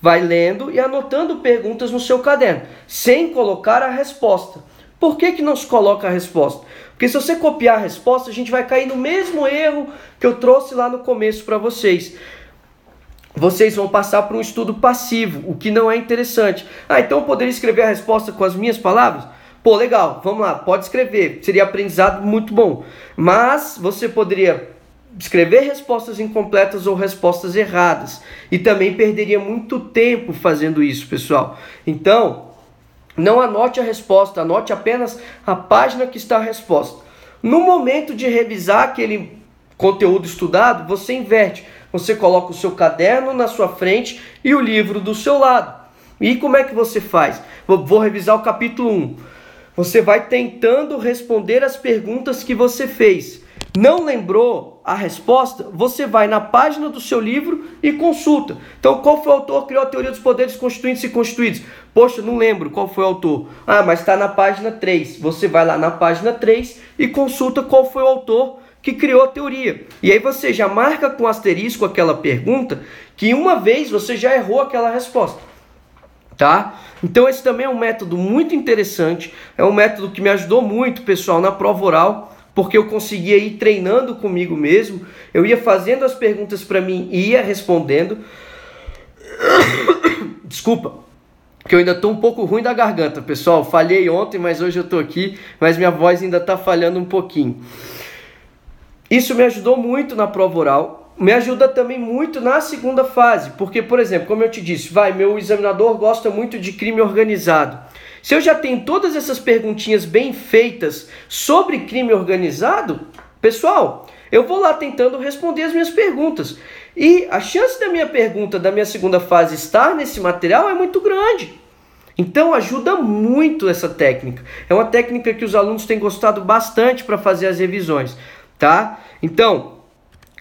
vai lendo e anotando perguntas no seu caderno, sem colocar a resposta. Por que não se coloca a resposta? Porque se você copiar a resposta, a gente vai cair no mesmo erro que eu trouxe lá no começo para vocês. Vocês vão passar por um estudo passivo, o que não é interessante. Então eu poderia escrever a resposta com as minhas palavras? Pô, legal, vamos lá, pode escrever, seria aprendizado muito bom. Mas você poderia escrever respostas incompletas ou respostas erradas. E também perderia muito tempo fazendo isso, pessoal. Então, não anote a resposta, anote apenas a página que está a resposta. No momento de revisar aquele conteúdo estudado, você inverte. Você coloca o seu caderno na sua frente e o livro do seu lado. E como é que você faz? Vou revisar o capítulo 1. Você vai tentando responder as perguntas que você fez. Não lembrou a resposta? Você vai na página do seu livro e consulta. Então, qual foi o autor que criou a teoria dos poderes constituintes e constituídos? Poxa, não lembro qual foi o autor. Mas está na página 3. Você vai lá na página 3 e consulta qual foi o autor que criou a teoria. E aí você já marca com asterisco aquela pergunta que uma vez você já errou aquela resposta. Tá? Então esse também é um método muito interessante, é um método que me ajudou muito, pessoal, na prova oral, porque eu conseguia ir treinando comigo mesmo, eu ia fazendo as perguntas para mim e ia respondendo. Desculpa, que eu ainda estou um pouco ruim da garganta, pessoal, falhei ontem, mas hoje eu estou aqui, mas minha voz ainda está falhando um pouquinho. Isso me ajudou muito na prova oral, me ajuda também muito na segunda fase, porque, por exemplo, como eu te disse, meu examinador gosta muito de crime organizado. Se eu já tenho todas essas perguntinhas bem feitas sobre crime organizado, pessoal, eu vou lá tentando responder as minhas perguntas. E a chance da minha pergunta da minha segunda fase estar nesse material é muito grande. Então ajuda muito essa técnica. É uma técnica que os alunos têm gostado bastante para fazer as revisões. Tá? Então,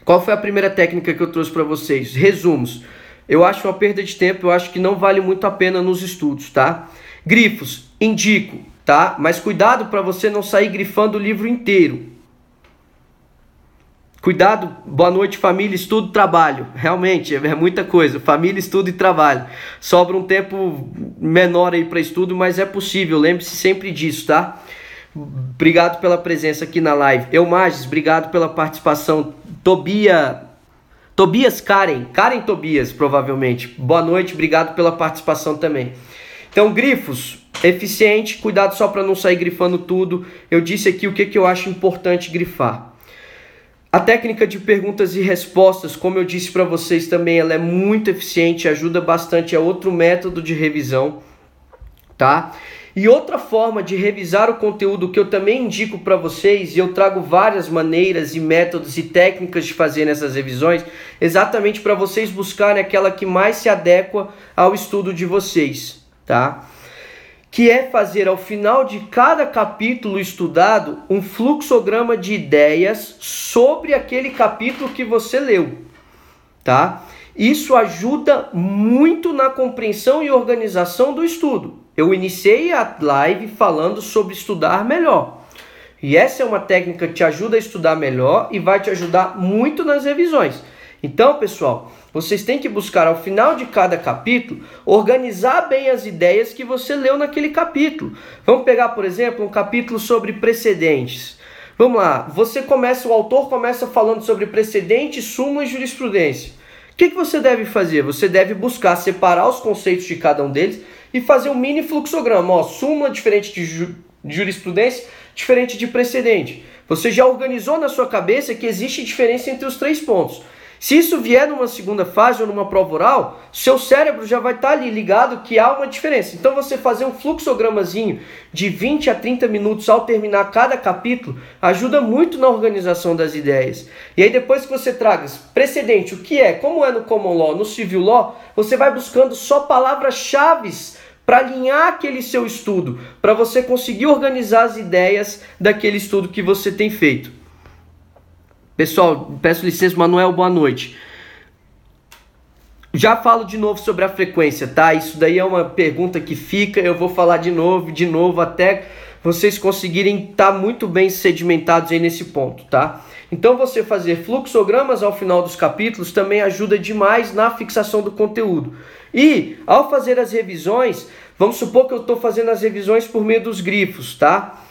qual foi a primeira técnica que eu trouxe para vocês? Resumos. Eu acho uma perda de tempo, eu acho que não vale muito a pena nos estudos, tá? Grifos, indico, tá? Mas cuidado para você não sair grifando o livro inteiro. Cuidado, boa noite família, estudo, trabalho. Realmente, é muita coisa, família, estudo e trabalho. Sobra um tempo menor aí para estudo, mas é possível, lembre-se sempre disso, tá? Obrigado pela presença aqui na live. Elmages, obrigado pela participação. Tobias Karen Tobias, provavelmente. Boa noite, obrigado pela participação também. Então, grifos, eficiente, cuidado só para não sair grifando tudo. Eu disse aqui o que eu acho importante grifar. A técnica de perguntas e respostas, como eu disse para vocês também, ela é muito eficiente, ajuda bastante, é outro método de revisão, tá? E outra forma de revisar o conteúdo que eu também indico para vocês, e eu trago várias maneiras e métodos e técnicas de fazer essas revisões, exatamente para vocês buscarem aquela que mais se adequa ao estudo de vocês, tá? Que é fazer ao final de cada capítulo estudado um fluxograma de ideias sobre aquele capítulo que você leu, tá? Isso ajuda muito na compreensão e organização do estudo. Eu iniciei a live falando sobre estudar melhor. E essa é uma técnica que te ajuda a estudar melhor e vai te ajudar muito nas revisões. Então, pessoal, vocês têm que buscar ao final de cada capítulo, organizar bem as ideias que você leu naquele capítulo. Vamos pegar, por exemplo, um capítulo sobre precedentes. Vamos lá, o autor começa falando sobre precedente, súmula e jurisprudência. O que você deve fazer? Você deve buscar separar os conceitos de cada um deles e fazer um mini fluxograma. Súmula diferente de jurisprudência, diferente de precedente. Você já organizou na sua cabeça que existe diferença entre os 3 pontos. Se isso vier numa segunda fase ou numa prova oral, seu cérebro já vai estar ali ligado que há uma diferença. Então você fazer um fluxogramazinho de 20 a 30 minutos ao terminar cada capítulo ajuda muito na organização das ideias. E aí depois que você traga precedente, o que é, como é no Common Law, no Civil Law, você vai buscando só palavras-chave para alinhar aquele seu estudo, para você conseguir organizar as ideias daquele estudo que você tem feito. Pessoal, peço licença, Manuel, boa noite. Já falo de novo sobre a frequência, tá? Isso daí é uma pergunta que fica, eu vou falar de novo, até vocês conseguirem estar muito bem sedimentados aí nesse ponto, tá? Então você fazer fluxogramas ao final dos capítulos também ajuda demais na fixação do conteúdo. E ao fazer as revisões, vamos supor que eu estou fazendo as revisões por meio dos grifos, tá?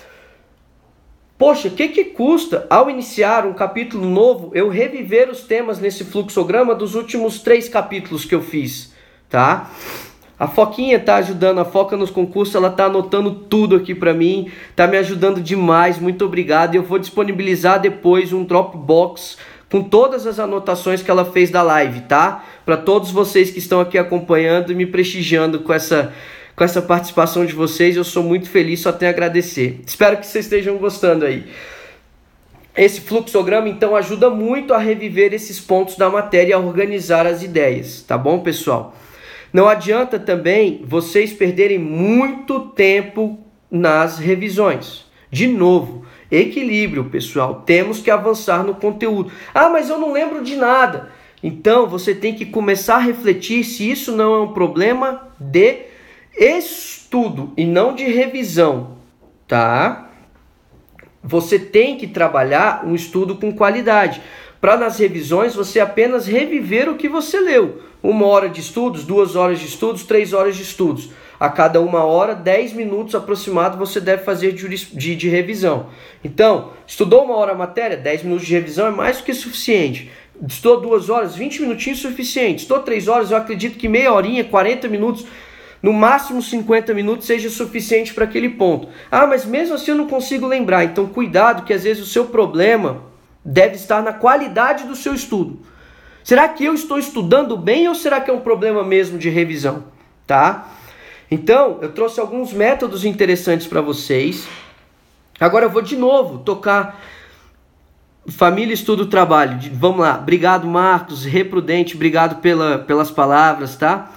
Poxa, o que custa, ao iniciar um capítulo novo, eu reviver os temas nesse fluxograma dos últimos 3 capítulos que eu fiz, tá? A Foquinha tá ajudando, a Foca nos concursos, ela tá anotando tudo aqui para mim, tá me ajudando demais, muito obrigado. E eu vou disponibilizar depois um Dropbox com todas as anotações que ela fez da live, tá? Para todos vocês que estão aqui acompanhando e me prestigiando com essa participação de vocês, eu sou muito feliz, só tenho a agradecer. Espero que vocês estejam gostando aí. Esse fluxograma, então, ajuda muito a reviver esses pontos da matéria e a organizar as ideias, tá bom, pessoal? Não adianta também vocês perderem muito tempo nas revisões. De novo, equilíbrio, pessoal. Temos que avançar no conteúdo. Ah, mas eu não lembro de nada. Então, você tem que começar a refletir se isso não é um problema de estudo e não de revisão, tá? Você tem que trabalhar um estudo com qualidade. Para nas revisões você apenas reviver o que você leu. 1 hora de estudos, 2 horas de estudos, 3 horas de estudos. A cada 1 hora, 10 minutos aproximado você deve fazer de revisão. Então, estudou 1 hora a matéria, 10 minutos de revisão é mais do que suficiente. Estudou 2 horas, 20 minutinhos suficiente. Estudou 3 horas, eu acredito que meia horinha, 40 minutos, no máximo 50 minutos seja suficiente para aquele ponto. Ah, mas mesmo assim eu não consigo lembrar. Então, cuidado que às vezes o seu problema deve estar na qualidade do seu estudo. Será que eu estou estudando bem ou será que é um problema mesmo de revisão? Tá? Então, eu trouxe alguns métodos interessantes para vocês. Agora eu vou de novo tocar família, estudo, trabalho. Vamos lá. Obrigado, Marcos. Reprudente, obrigado pelas palavras, tá?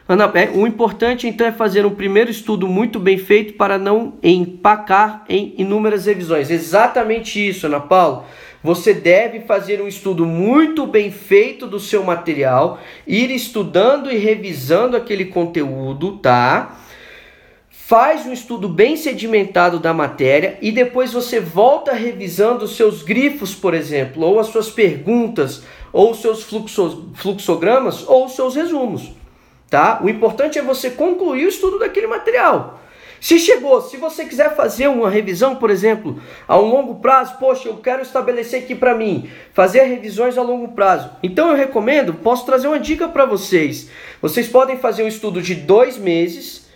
Ana, o importante então é fazer um primeiro estudo muito bem feito para não empacar em inúmeras revisões. Exatamente isso, Ana Paula. Você deve fazer um estudo muito bem feito do seu material, ir estudando e revisando aquele conteúdo, tá? Faz um estudo bem sedimentado da matéria e depois você volta revisando os seus grifos, por exemplo, ou as suas perguntas, ou os seus fluxogramas, ou os seus resumos, tá? O importante é você concluir o estudo daquele material. Se você quiser fazer uma revisão, por exemplo, a um longo prazo, poxa, eu quero estabelecer aqui para mim, fazer revisões a longo prazo. Então eu recomendo, posso trazer uma dica para vocês. Vocês podem fazer um estudo de 2 meses,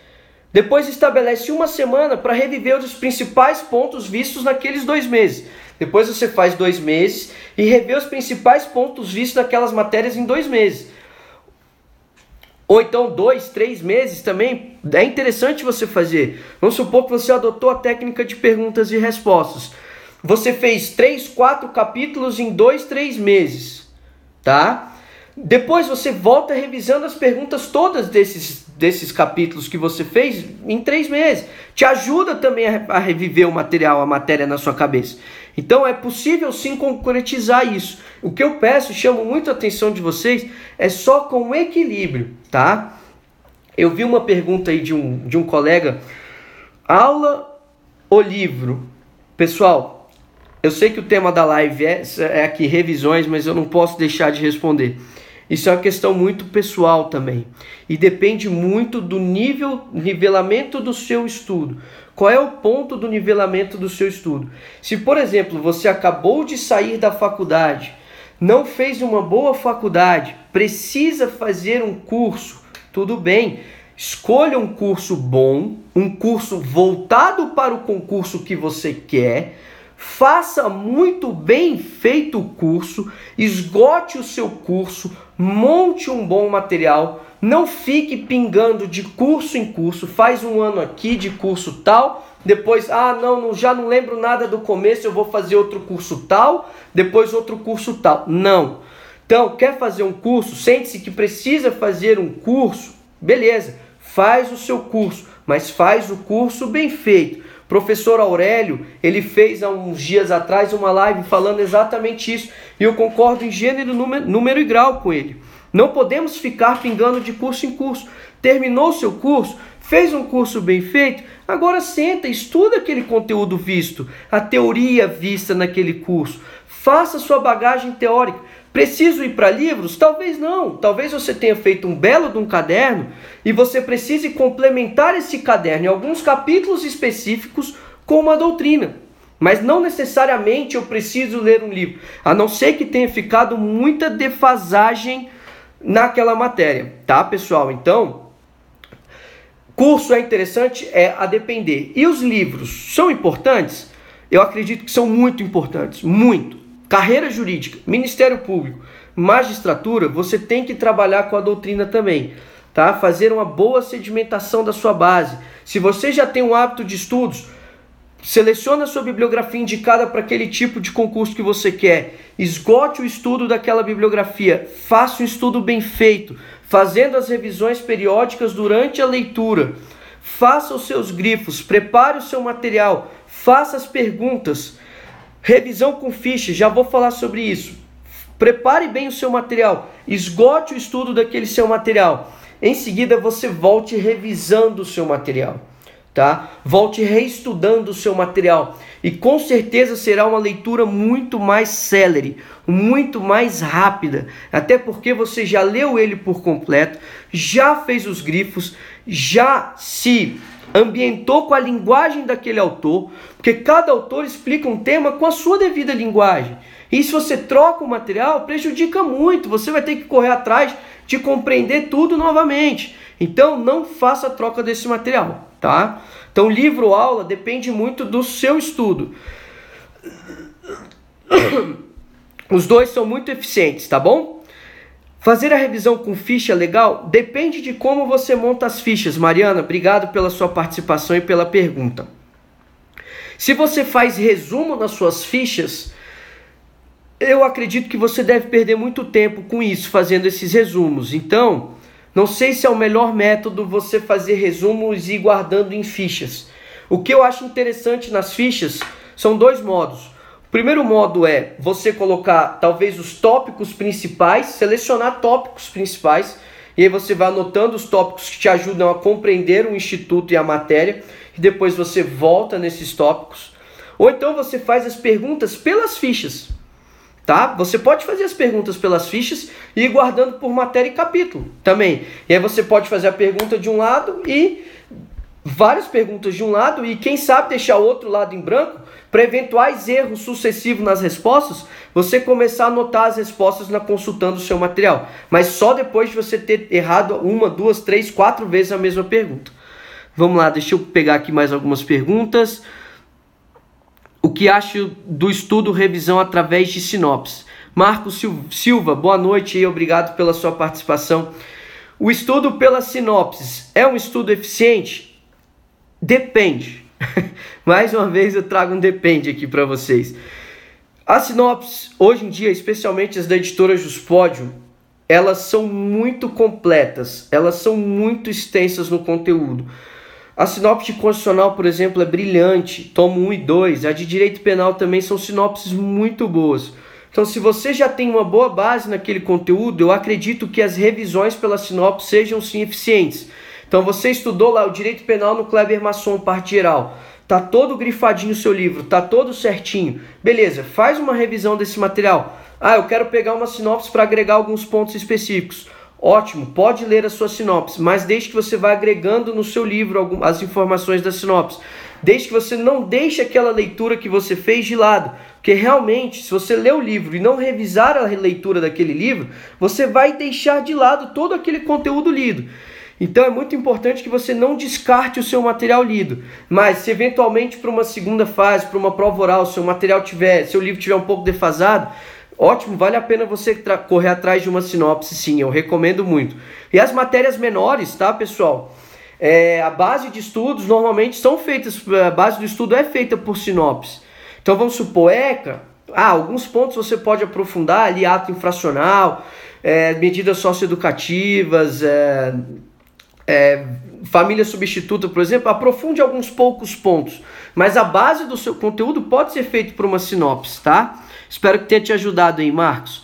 depois estabelece 1 semana para reviver os principais pontos vistos naqueles 2 meses. Depois você faz 2 meses e revê os principais pontos vistos naquelas matérias em 2 meses. Ou então 2, 3 meses também é interessante você fazer. Vamos supor que você adotou a técnica de perguntas e respostas. Você fez 3, 4 capítulos em 2, 3 meses, tá? Depois você volta revisando as perguntas todas desses capítulos que você fez em 3 meses. Te ajuda também a reviver o material, a matéria na sua cabeça. Então é possível sim concretizar isso. O que eu peço, chamo muito a atenção de vocês, é só com equilíbrio, tá? Eu vi uma pergunta aí de um colega, aula ou livro? Pessoal, eu sei que o tema da live é aqui revisões, mas eu não posso deixar de responder. Isso é uma questão muito pessoal também. E depende muito do nivelamento do seu estudo. Qual é o ponto do nivelamento do seu estudo? Se, por exemplo, você acabou de sair da faculdade, não fez uma boa faculdade, precisa fazer um curso, tudo bem. Escolha um curso bom, um curso voltado para o concurso que você quer. Faça muito bem feito o curso, esgote o seu curso, monte um bom material, não fique pingando de curso em curso, faz 1 ano aqui de curso tal, depois, já não lembro nada do começo, eu vou fazer outro curso tal, depois outro curso tal. Não. Então, quer fazer um curso, sente-se que precisa fazer um curso, beleza, faz o seu curso, mas faz o curso bem feito. Professor Aurélio, ele fez há uns dias atrás uma live falando exatamente isso, e eu concordo em gênero, número e grau com ele. Não podemos ficar pingando de curso em curso. Terminou o seu curso, Fez um curso bem feito? Agora senta, estuda aquele conteúdo visto, a teoria vista naquele curso. Faça sua bagagem teórica. Preciso ir para livros? Talvez não. Talvez você tenha feito um belo de um caderno e você precise complementar esse caderno em alguns capítulos específicos com uma doutrina. Mas não necessariamente eu preciso ler um livro, a não ser que tenha ficado muita defasagem naquela matéria, tá, pessoal? Então, curso é interessante, é a depender. E os livros são importantes? Eu acredito que são muito importantes, muito. Carreira jurídica, Ministério Público, magistratura, você tem que trabalhar com a doutrina também, tá? Fazer uma boa sedimentação da sua base. Se você já tem um hábito de estudos, selecione a sua bibliografia indicada para aquele tipo de concurso que você quer. Esgote o estudo daquela bibliografia. Faça um estudo bem feito, fazendo as revisões periódicas durante a leitura. Faça os seus grifos, prepare o seu material, faça as perguntas. Revisão com fichas, já vou falar sobre isso. Prepare bem o seu material, esgote o estudo daquele seu material. Em seguida, você volte revisando o seu material, tá? Volte reestudando o seu material. E com certeza será uma leitura muito mais célere, muito mais rápida. Até porque você já leu ele por completo, já fez os grifos, já se ambientou com a linguagem daquele autor, porque cada autor explica um tema com a sua devida linguagem. E se você troca o material, prejudica muito, você vai ter que correr atrás de compreender tudo novamente. Então não faça a troca desse material, tá? Então livro ou aula depende muito do seu estudo. Os dois são muito eficientes, tá bom? Fazer a revisão com ficha legal depende de como você monta as fichas. Mariana, obrigado pela sua participação e pela pergunta. Se você faz resumo nas suas fichas, eu acredito que você deve perder muito tempo com isso, fazendo esses resumos. Então, não sei se é o melhor método você fazer resumos e ir guardando em fichas. O que eu acho interessante nas fichas são dois modos. O primeiro modo é você colocar talvez os tópicos principais, selecionar tópicos principais, e aí você vai anotando os tópicos que te ajudam a compreender o instituto e a matéria, e depois você volta nesses tópicos. Ou então você faz as perguntas pelas fichas, tá? Você pode fazer as perguntas pelas fichas e ir guardando por matéria e capítulo também. E aí você pode fazer a pergunta de um lado e várias perguntas de um lado e quem sabe deixar o outro lado em branco para eventuais erros sucessivos nas respostas, você começar a anotar as respostas consultando o seu material. Mas só depois de você ter errado 1, 2, 3, 4 vezes a mesma pergunta. Vamos lá, deixa eu pegar aqui mais algumas perguntas. O que acho do estudo revisão através de sinopse? Marcos Silva, boa noite e obrigado pela sua participação. O estudo pela sinopse é um estudo eficiente? Depende. Mais uma vez eu trago um depende aqui para vocês. As sinopses, hoje em dia, especialmente as da editora Juspódio, elas são muito completas, elas são muito extensas no conteúdo. A sinopse constitucional, por exemplo, é brilhante, tomo 1 e 2. A de direito penal também são sinopses muito boas. Então, se você já tem uma boa base naquele conteúdo, eu acredito que as revisões pela sinopse sejam sim eficientes. Então, você estudou lá o direito penal no Kleber Masson, parte geral. Tá todo grifadinho o seu livro, tá todo certinho. Beleza, faz uma revisão desse material. Eu quero pegar uma sinopse para agregar alguns pontos específicos. Ótimo, pode ler a sua sinopse, mas desde que você vá agregando no seu livro as informações da sinopse. Desde que você não deixe aquela leitura que você fez de lado. Porque realmente, se você ler o livro e não revisar a leitura daquele livro, você vai deixar de lado todo aquele conteúdo lido. Então é muito importante que você não descarte o seu material lido. Mas se eventualmente para uma segunda fase, para uma prova oral, seu livro tiver um pouco defasado, ótimo, vale a pena você correr atrás de uma sinopse, sim, eu recomendo muito. E as matérias menores, tá, pessoal? A base de estudos normalmente são feitas, a base do estudo é feita por sinopse. Então vamos supor, ECA, alguns pontos você pode aprofundar ali, ato infracional, medidas socioeducativas, família substituta, por exemplo, aprofunde alguns poucos pontos. Mas a base do seu conteúdo pode ser feito por uma sinopse, tá? Espero que tenha te ajudado aí, Marcos.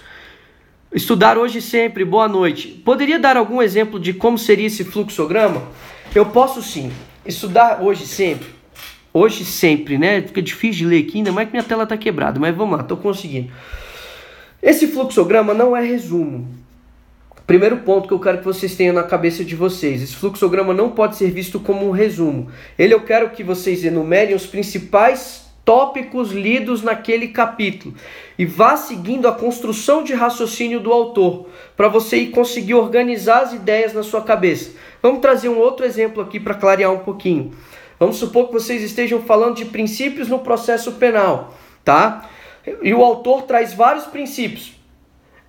Estudar hoje sempre, boa noite. Poderia dar algum exemplo de como seria esse fluxograma? Eu posso sim estudar hoje sempre, né? Fica difícil de ler aqui, ainda mais que minha tela tá quebrada, mas vamos lá, tô conseguindo. Esse fluxograma não é resumo. Primeiro ponto que eu quero que vocês tenham na cabeça de vocês: esse fluxograma não pode ser visto como um resumo. Eu quero que vocês enumerem os principais tópicos lidos naquele capítulo e vá seguindo a construção de raciocínio do autor, para você conseguir organizar as ideias na sua cabeça. Vamos trazer um outro exemplo aqui para clarear um pouquinho. Vamos supor que vocês estejam falando de princípios no processo penal, tá? E o autor traz vários princípios.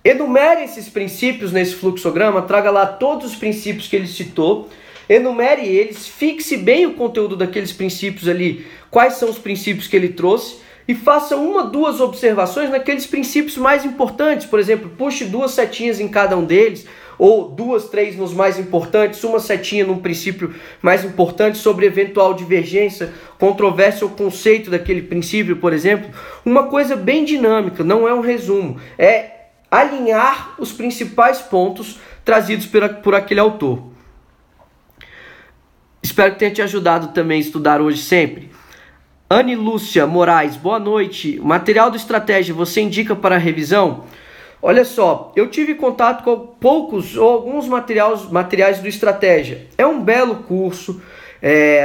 Enumere esses princípios nesse fluxograma, traga lá todos os princípios que ele citou, enumere eles, fixe bem o conteúdo daqueles princípios ali, quais são os princípios que ele trouxe, e faça uma, duas observações naqueles princípios mais importantes. Por exemplo, puxe 2 setinhas em cada um deles, ou 2, 3 nos mais importantes, uma setinha num princípio mais importante sobre eventual divergência, controvérsia ou conceito daquele princípio, por exemplo. Uma coisa bem dinâmica, não é um resumo, é alinhar os principais pontos trazidos por aquele autor. Espero que tenha te ajudado também a estudar hoje sempre. Anne Lúcia Moraes, boa noite. O material do Estratégia você indica para revisão? Olha só, eu tive contato com poucos ou alguns materiais do Estratégia. É um belo curso.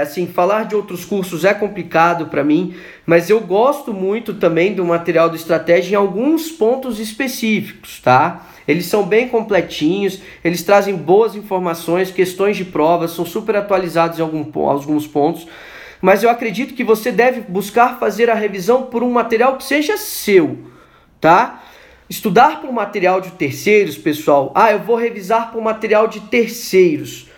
Assim, falar de outros cursos é complicado para mim, mas eu gosto muito também do material do Estratégia em alguns pontos específicos, tá? Eles são bem completinhos, eles trazem boas informações, questões de prova, são super atualizados em alguns pontos, mas eu acredito que você deve buscar fazer a revisão por um material que seja seu, tá? Estudar por material de terceiros, pessoal, eu vou revisar por material de terceiros.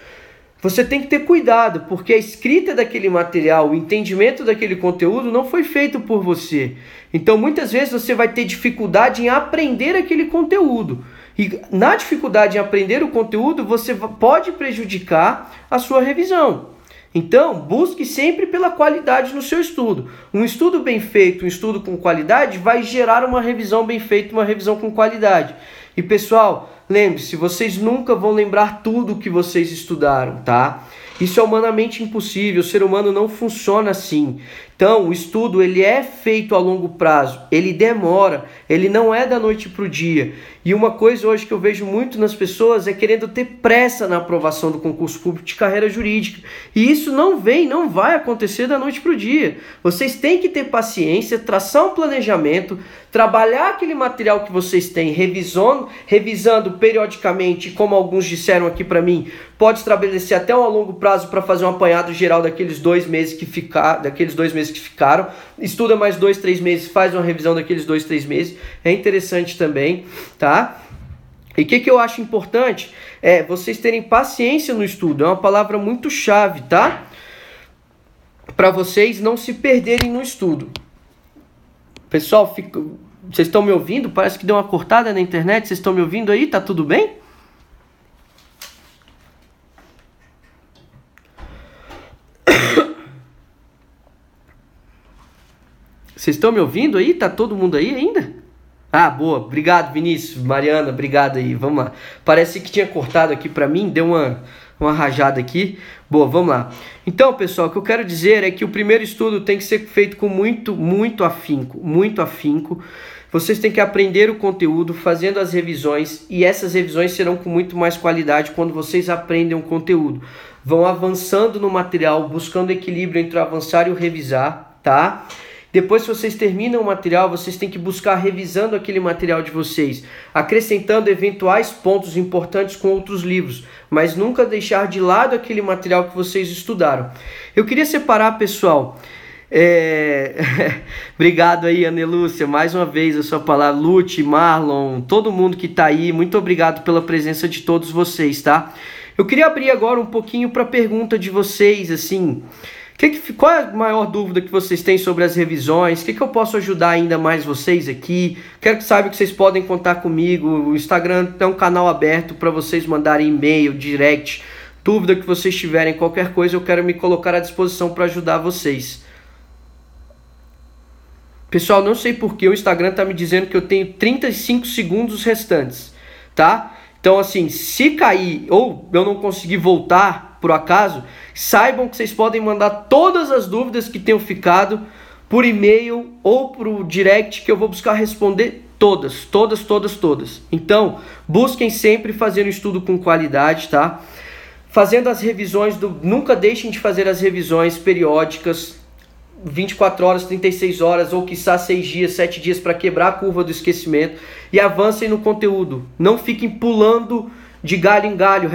Você tem que ter cuidado, porque a escrita daquele material, o entendimento daquele conteúdo não foi feito por você. Então, muitas vezes você vai ter dificuldade em aprender aquele conteúdo. E na dificuldade em aprender o conteúdo, você pode prejudicar a sua revisão. Então, busque sempre pela qualidade no seu estudo. Um estudo bem feito, um estudo com qualidade, vai gerar uma revisão bem feita, uma revisão com qualidade. E pessoal, lembre-se, vocês nunca vão lembrar tudo que vocês estudaram, tá? Isso é humanamente impossível, o ser humano não funciona assim. Então, o estudo ele é feito a longo prazo, ele demora, ele não é da noite para o dia. E uma coisa hoje que eu vejo muito nas pessoas é querendo ter pressa na aprovação do concurso público de carreira jurídica. E isso não vai acontecer da noite para o dia. Vocês têm que ter paciência, traçar um planejamento, trabalhar aquele material que vocês têm, revisando periodicamente, como alguns disseram aqui para mim, pode estabelecer até um a longo prazo para fazer um apanhado geral daqueles 2 meses que ficaram, estuda mais 2, 3 meses, faz uma revisão daqueles 2, 3 meses, é interessante também, tá? E o que eu acho importante é vocês terem paciência no estudo, é uma palavra muito chave, tá? Para vocês não se perderem no estudo. Pessoal, vocês estão me ouvindo? Parece que deu uma cortada na internet, vocês estão me ouvindo aí? Tá tudo bem? Vocês estão me ouvindo aí? Tá todo mundo aí ainda? Boa. Obrigado, Vinícius. Mariana, obrigado aí. Vamos lá. Parece que tinha cortado aqui pra mim, deu uma rajada aqui. Boa, vamos lá. Então, pessoal, o que eu quero dizer é que o primeiro estudo tem que ser feito com muito afinco. Vocês têm que aprender o conteúdo fazendo as revisões, e essas revisões serão com muito mais qualidade quando vocês aprendem o conteúdo. Vão avançando no material, buscando equilíbrio entre o avançar e o revisar, tá? Depois que vocês terminam o material, vocês têm que buscar revisando aquele material de vocês, acrescentando eventuais pontos importantes com outros livros, mas nunca deixar de lado aquele material que vocês estudaram. Eu queria separar, pessoal, obrigado aí, Ana Lúcia, mais uma vez a sua palavra, Lute, Marlon, todo mundo que está aí, muito obrigado pela presença de todos vocês, tá? Eu queria abrir agora um pouquinho para a pergunta de vocês, assim... Qual é a maior dúvida que vocês têm sobre as revisões? O que eu posso ajudar ainda mais vocês aqui? Quero que saibam que vocês podem contar comigo. O Instagram tem um canal aberto para vocês mandarem e-mail, direct. Dúvida que vocês tiverem, qualquer coisa, eu quero me colocar à disposição para ajudar vocês. Pessoal, não sei porque o Instagram está me dizendo que eu tenho 35 segundos restantes, tá? Então, assim, se cair ou eu não conseguir voltar... por acaso, saibam que vocês podem mandar todas as dúvidas que tenham ficado por e-mail ou por direct, que eu vou buscar responder todas. Então, busquem sempre fazer um estudo com qualidade, tá? Fazendo as revisões, nunca deixem de fazer as revisões periódicas, 24 horas, 36 horas, ou quiçá 6 dias, 7 dias, para quebrar a curva do esquecimento, e avancem no conteúdo. Não fiquem pulando de galho em galho,